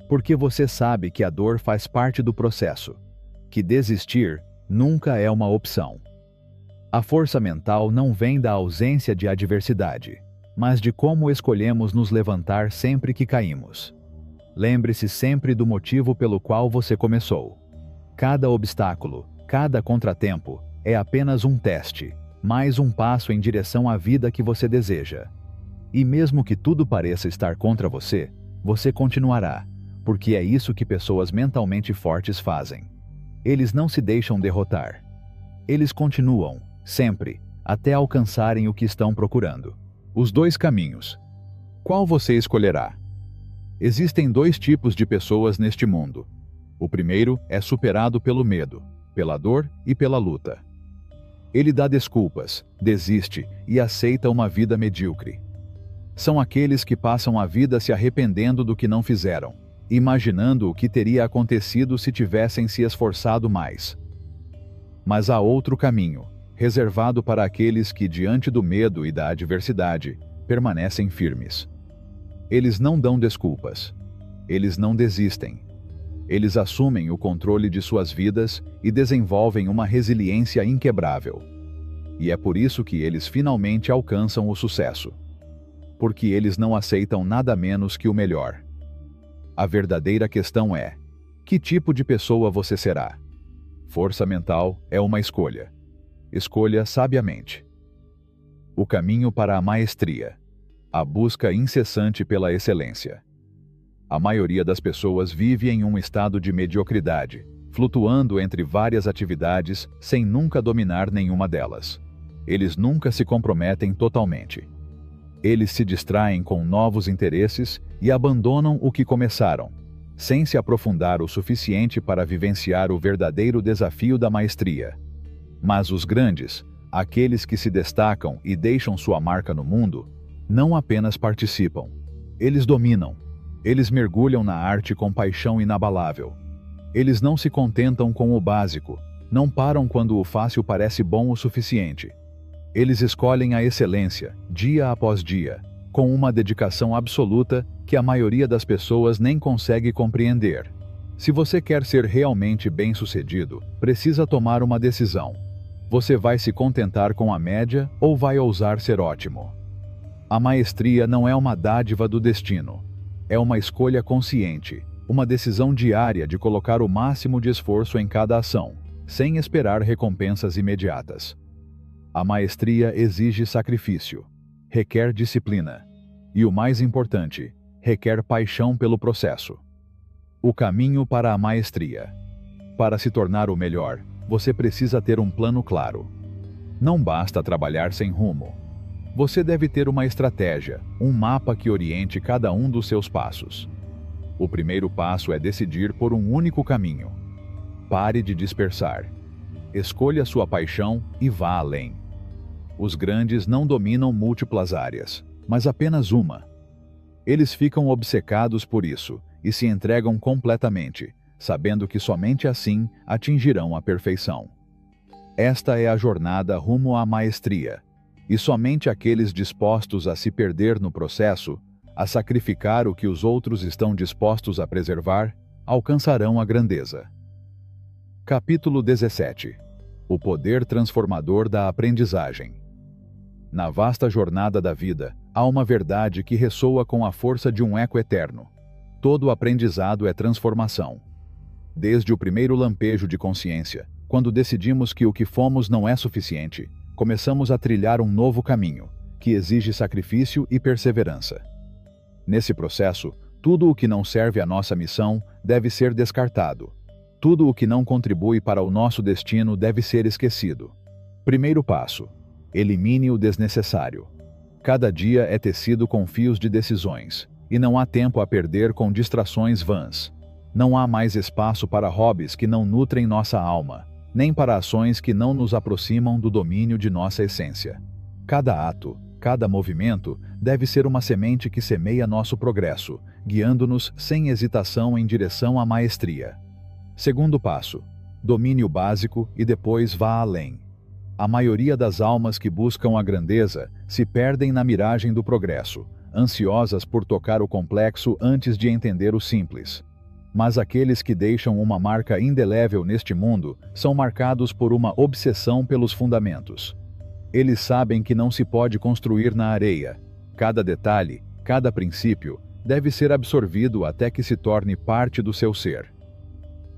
Speaker 1: Porque você sabe que a dor faz parte do processo, que desistir nunca é uma opção. A força mental não vem da ausência de adversidade, mas de como escolhemos nos levantar sempre que caímos. Lembre-se sempre do motivo pelo qual você começou. Cada obstáculo, cada contratempo, é apenas um teste, mais um passo em direção à vida que você deseja. E mesmo que tudo pareça estar contra você, você continuará, porque é isso que pessoas mentalmente fortes fazem. Eles não se deixam derrotar. Eles continuam, sempre, até alcançarem o que estão procurando. Os dois caminhos. Qual você escolherá? Existem dois tipos de pessoas neste mundo. O primeiro é superado pelo medo, pela dor e pela luta. Ele dá desculpas, desiste e aceita uma vida medíocre. São aqueles que passam a vida se arrependendo do que não fizeram, imaginando o que teria acontecido se tivessem se esforçado mais. Mas há outro caminho, reservado para aqueles que, diante do medo e da adversidade, permanecem firmes. Eles não dão desculpas. Eles não desistem. Eles assumem o controle de suas vidas e desenvolvem uma resiliência inquebrável. E é por isso que eles finalmente alcançam o sucesso. Porque eles não aceitam nada menos que o melhor. A verdadeira questão é: que tipo de pessoa você será? Força mental é uma escolha. Escolha sabiamente. O caminho para a maestria. A busca incessante pela excelência. A maioria das pessoas vive em um estado de mediocridade, flutuando entre várias atividades sem nunca dominar nenhuma delas. Eles nunca se comprometem totalmente. Eles se distraem com novos interesses e abandonam o que começaram, sem se aprofundar o suficiente para vivenciar o verdadeiro desafio da maestria. Mas os grandes, aqueles que se destacam e deixam sua marca no mundo, não apenas participam, eles dominam. Eles mergulham na arte com paixão inabalável. Eles não se contentam com o básico, não param quando o fácil parece bom o suficiente. Eles escolhem a excelência, dia após dia, com uma dedicação absoluta que a maioria das pessoas nem consegue compreender. Se você quer ser realmente bem-sucedido, precisa tomar uma decisão. Você vai se contentar com a média ou vai ousar ser ótimo? A maestria não é uma dádiva do destino. É uma escolha consciente, uma decisão diária de colocar o máximo de esforço em cada ação, sem esperar recompensas imediatas. A maestria exige sacrifício, requer disciplina e, o mais importante, requer paixão pelo processo. O caminho para a maestria. Para se tornar o melhor, você precisa ter um plano claro. Não basta trabalhar sem rumo. Você deve ter uma estratégia, um mapa que oriente cada um dos seus passos. O primeiro passo é decidir por um único caminho. Pare de dispersar. Escolha sua paixão e vá além. Os grandes não dominam múltiplas áreas, mas apenas uma. Eles ficam obcecados por isso e se entregam completamente, sabendo que somente assim atingirão a perfeição. Esta é a jornada rumo à maestria, e somente aqueles dispostos a se perder no processo, a sacrificar o que os outros estão dispostos a preservar, alcançarão a grandeza. Capítulo 17. O poder transformador da aprendizagem. Na vasta jornada da vida, há uma verdade que ressoa com a força de um eco eterno. Todo aprendizado é transformação. Desde o primeiro lampejo de consciência, quando decidimos que o que fomos não é suficiente, começamos a trilhar um novo caminho, que exige sacrifício e perseverança. Nesse processo, tudo o que não serve à nossa missão deve ser descartado. Tudo o que não contribui para o nosso destino deve ser esquecido. Primeiro passo: elimine o desnecessário. Cada dia é tecido com fios de decisões, e não há tempo a perder com distrações vãs. Não há mais espaço para hobbies que não nutrem nossa alma, nem para ações que não nos aproximam do domínio de nossa essência. Cada ato, cada movimento deve ser uma semente que semeia nosso progresso, guiando-nos sem hesitação em direção à maestria. Segundo passo: domine o básico e depois vá além. A maioria das almas que buscam a grandeza se perdem na miragem do progresso, ansiosas por tocar o complexo antes de entender o simples. Mas aqueles que deixam uma marca indelével neste mundo são marcados por uma obsessão pelos fundamentos. Eles sabem que não se pode construir na areia. Cada detalhe, cada princípio, deve ser absorvido até que se torne parte do seu ser.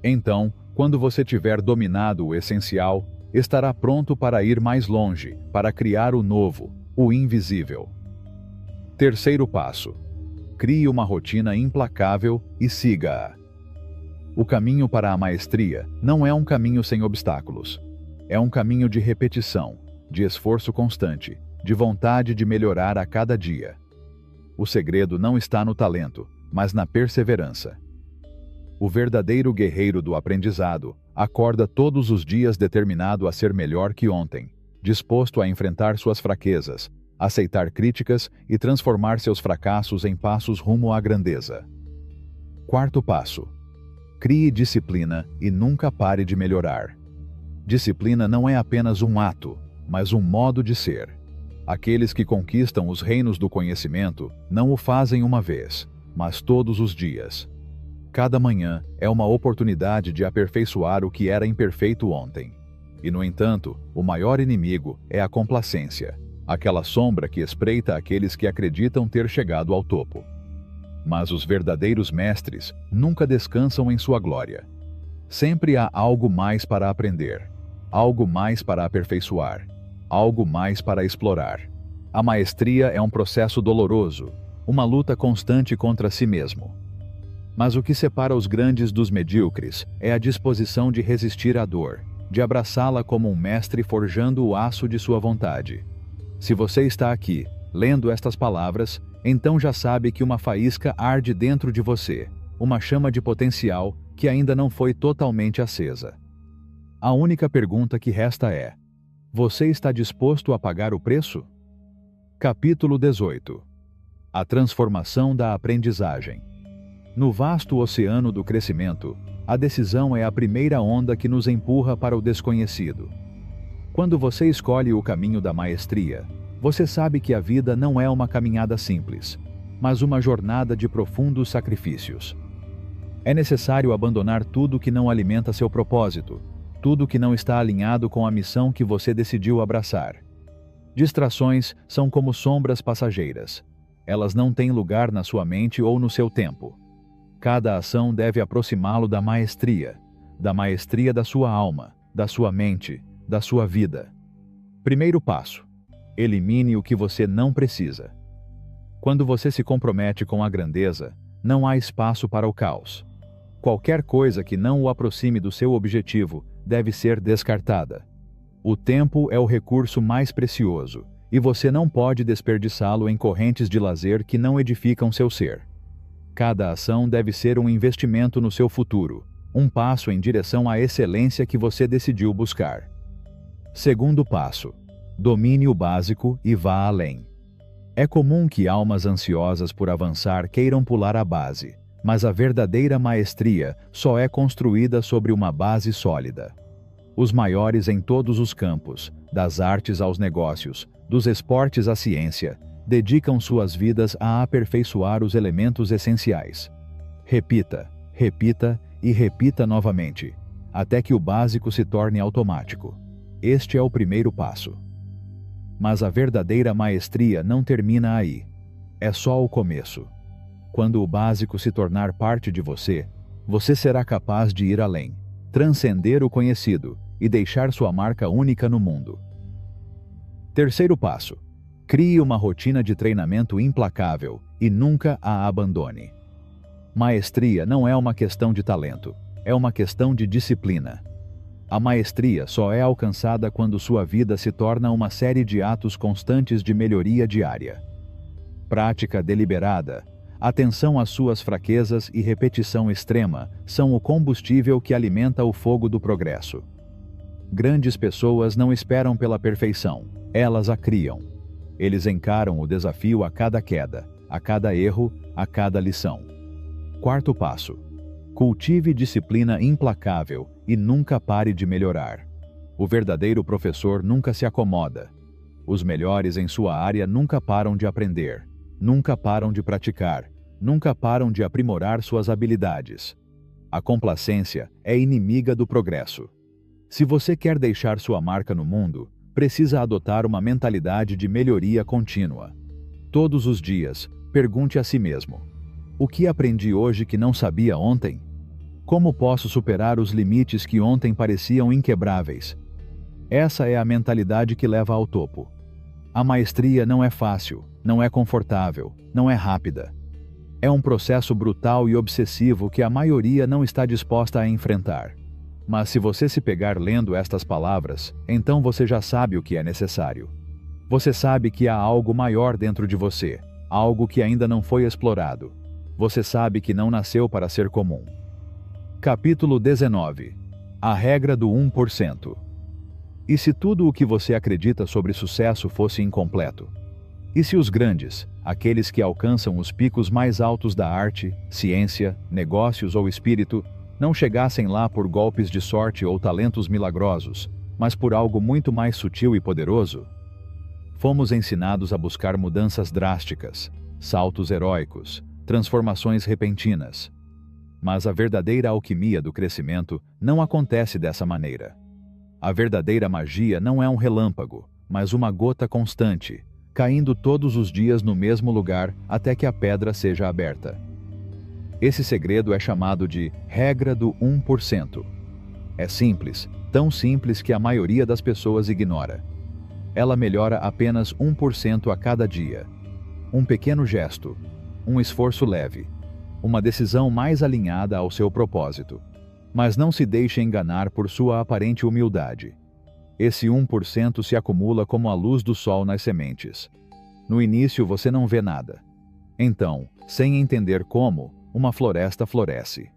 Speaker 1: Então, quando você tiver dominado o essencial, estará pronto para ir mais longe, para criar o novo, o invisível. Terceiro passo: crie uma rotina implacável e siga-a. O caminho para a maestria não é um caminho sem obstáculos. É um caminho de repetição, de esforço constante, de vontade de melhorar a cada dia. O segredo não está no talento, mas na perseverança. O verdadeiro guerreiro do aprendizado acorda todos os dias determinado a ser melhor que ontem, disposto a enfrentar suas fraquezas, aceitar críticas e transformar seus fracassos em passos rumo à grandeza. Quarto passo: crie disciplina e nunca pare de melhorar. Disciplina não é apenas um ato, mas um modo de ser. Aqueles que conquistam os reinos do conhecimento não o fazem uma vez, mas todos os dias. Cada manhã é uma oportunidade de aperfeiçoar o que era imperfeito ontem. E, no entanto, o maior inimigo é a complacência, aquela sombra que espreita aqueles que acreditam ter chegado ao topo. Mas os verdadeiros mestres nunca descansam em sua glória. Sempre há algo mais para aprender, algo mais para aperfeiçoar, algo mais para explorar. A maestria é um processo doloroso, uma luta constante contra si mesmo. Mas o que separa os grandes dos medíocres é a disposição de resistir à dor, de abraçá-la como um mestre forjando o aço de sua vontade. Se você está aqui, lendo estas palavras, então já sabe que uma faísca arde dentro de você, uma chama de potencial que ainda não foi totalmente acesa. A única pergunta que resta é: você está disposto a pagar o preço? Capítulo 18. A transformação da aprendizagem. No vasto oceano do crescimento, a decisão é a primeira onda que nos empurra para o desconhecido. Quando você escolhe o caminho da maestria, você sabe que a vida não é uma caminhada simples, mas uma jornada de profundos sacrifícios. É necessário abandonar tudo que não alimenta seu propósito, tudo que não está alinhado com a missão que você decidiu abraçar. Distrações são como sombras passageiras. Elas não têm lugar na sua mente ou no seu tempo. Cada ação deve aproximá-lo da maestria da sua alma, da sua mente, da sua vida. Primeiro passo: elimine o que você não precisa. Quando você se compromete com a grandeza, não há espaço para o caos. Qualquer coisa que não o aproxime do seu objetivo deve ser descartada. O tempo é o recurso mais precioso, e você não pode desperdiçá-lo em correntes de lazer que não edificam seu ser. Cada ação deve ser um investimento no seu futuro, um passo em direção à excelência que você decidiu buscar. Segundo passo: domine o básico e vá além. É comum que almas ansiosas por avançar queiram pular a base, mas a verdadeira maestria só é construída sobre uma base sólida. Os maiores em todos os campos, das artes aos negócios, dos esportes à ciência, dedicam suas vidas a aperfeiçoar os elementos essenciais. Repita, repita e repita novamente, até que o básico se torne automático. Este é o primeiro passo. Mas a verdadeira maestria não termina aí. É só o começo. Quando o básico se tornar parte de você, você será capaz de ir além, transcender o conhecido e deixar sua marca única no mundo. Terceiro passo: crie uma rotina de treinamento implacável e nunca a abandone. Maestria não é uma questão de talento, é uma questão de disciplina. A maestria só é alcançada quando sua vida se torna uma série de atos constantes de melhoria diária. Prática deliberada, atenção às suas fraquezas e repetição extrema são o combustível que alimenta o fogo do progresso. Grandes pessoas não esperam pela perfeição, elas a criam. Eles encaram o desafio a cada queda, a cada erro, a cada lição. Quarto passo: cultive disciplina implacável e nunca pare de melhorar. O verdadeiro professor nunca se acomoda. Os melhores em sua área nunca param de aprender, nunca param de praticar, nunca param de aprimorar suas habilidades. A complacência é inimiga do progresso. Se você quer deixar sua marca no mundo, precisa adotar uma mentalidade de melhoria contínua. Todos os dias, pergunte a si mesmo: o que aprendi hoje que não sabia ontem? Como posso superar os limites que ontem pareciam inquebráveis? Essa é a mentalidade que leva ao topo. A maestria não é fácil, não é confortável, não é rápida. É um processo brutal e obsessivo que a maioria não está disposta a enfrentar. Mas se você se pegar lendo estas palavras, então você já sabe o que é necessário. Você sabe que há algo maior dentro de você, algo que ainda não foi explorado. Você sabe que não nasceu para ser comum. Capítulo 19. A regra do 1%. E se tudo o que você acredita sobre sucesso fosse incompleto? E se os grandes, aqueles que alcançam os picos mais altos da arte, ciência, negócios ou espírito, não chegassem lá por golpes de sorte ou talentos milagrosos, mas por algo muito mais sutil e poderoso? Fomos ensinados a buscar mudanças drásticas, saltos heróicos, transformações repentinas. Mas a verdadeira alquimia do crescimento não acontece dessa maneira. A verdadeira magia não é um relâmpago, mas uma gota constante, caindo todos os dias no mesmo lugar até que a pedra seja aberta. Esse segredo é chamado de regra do 1%. É simples, tão simples que a maioria das pessoas ignora. Ela melhora apenas 1% a cada dia. Um pequeno gesto, um esforço leve, uma decisão mais alinhada ao seu propósito. Mas não se deixe enganar por sua aparente humildade. Esse 1% se acumula como a luz do sol nas sementes. No início você não vê nada. Então, sem entender como, uma floresta floresce.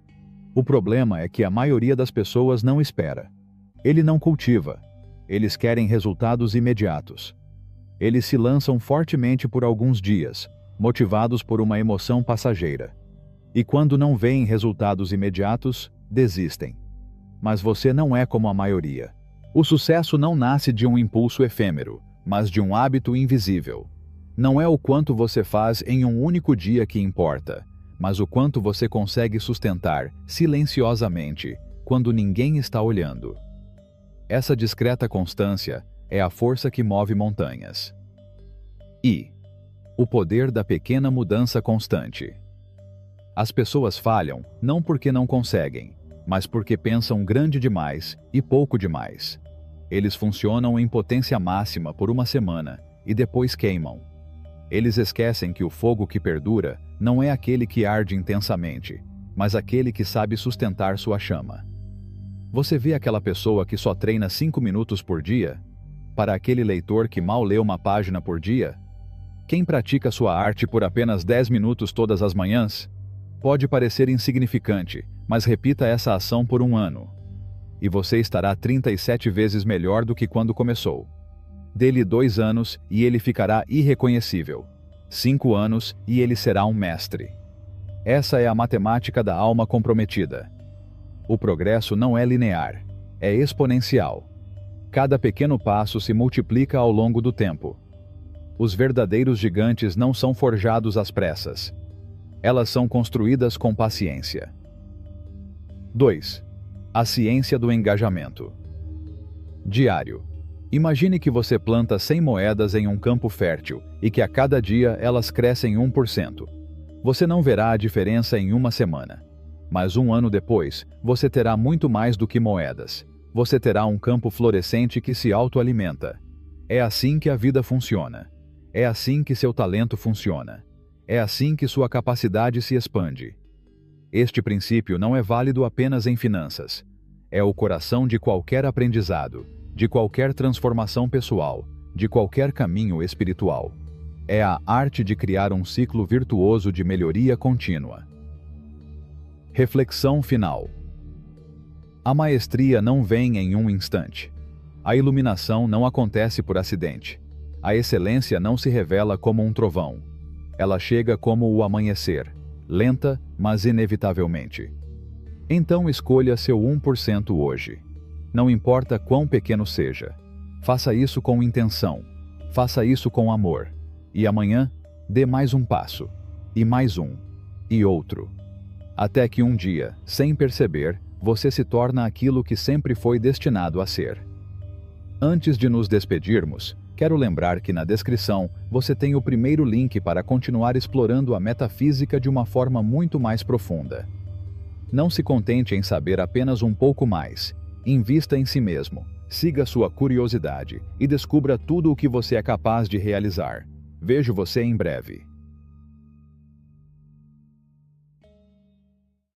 Speaker 1: O problema é que a maioria das pessoas não espera. Ele não cultiva. Eles querem resultados imediatos. Eles se lançam fortemente por alguns dias, motivados por uma emoção passageira. E quando não veem resultados imediatos, desistem. Mas você não é como a maioria. O sucesso não nasce de um impulso efêmero, mas de um hábito invisível. Não é o quanto você faz em um único dia que importa, mas o quanto você consegue sustentar, silenciosamente, quando ninguém está olhando. Essa discreta constância é a força que move montanhas. E o poder da pequena mudança constante. As pessoas falham não porque não conseguem, mas porque pensam grande demais e pouco demais. Eles funcionam em potência máxima por uma semana e depois queimam. Eles esquecem que o fogo que perdura não é aquele que arde intensamente, mas aquele que sabe sustentar sua chama. Você vê aquela pessoa que só treina 5 minutos por dia? Para aquele leitor que mal lê uma página por dia? Quem pratica sua arte por apenas 10 minutos todas as manhãs? Pode parecer insignificante, mas repita essa ação por um ano. E você estará 37 vezes melhor do que quando começou. Dê-lhe 2 anos e ele ficará irreconhecível. 5 anos e ele será um mestre. Essa é a matemática da alma comprometida. O progresso não é linear, é exponencial. Cada pequeno passo se multiplica ao longo do tempo. Os verdadeiros gigantes não são forjados às pressas. Elas são construídas com paciência. 2. A ciência do engajamento. Diário. Imagine que você planta 100 moedas em um campo fértil e que a cada dia elas crescem 1%. Você não verá a diferença em uma semana. Mas um ano depois, você terá muito mais do que moedas. Você terá um campo florescente que se autoalimenta. É assim que a vida funciona. É assim que seu talento funciona. É assim que sua capacidade se expande. Este princípio não é válido apenas em finanças. É o coração de qualquer aprendizado, de qualquer transformação pessoal, de qualquer caminho espiritual. É a arte de criar um ciclo virtuoso de melhoria contínua. Reflexão final. A maestria não vem em um instante. A iluminação não acontece por acidente. A excelência não se revela como um trovão. Ela chega como o amanhecer, lenta, mas inevitavelmente. Então escolha seu 1% hoje. Não importa quão pequeno seja. Faça isso com intenção. Faça isso com amor. E amanhã, dê mais um passo. E mais um. E outro. Até que um dia, sem perceber, você se torna aquilo que sempre foi destinado a ser. Antes de nos despedirmos, quero lembrar que na descrição você tem o primeiro link para continuar explorando a metafísica de uma forma muito mais profunda. Não se contente em saber apenas um pouco mais. Invista em si mesmo, siga sua curiosidade e descubra tudo o que você é capaz de realizar. Vejo você em breve.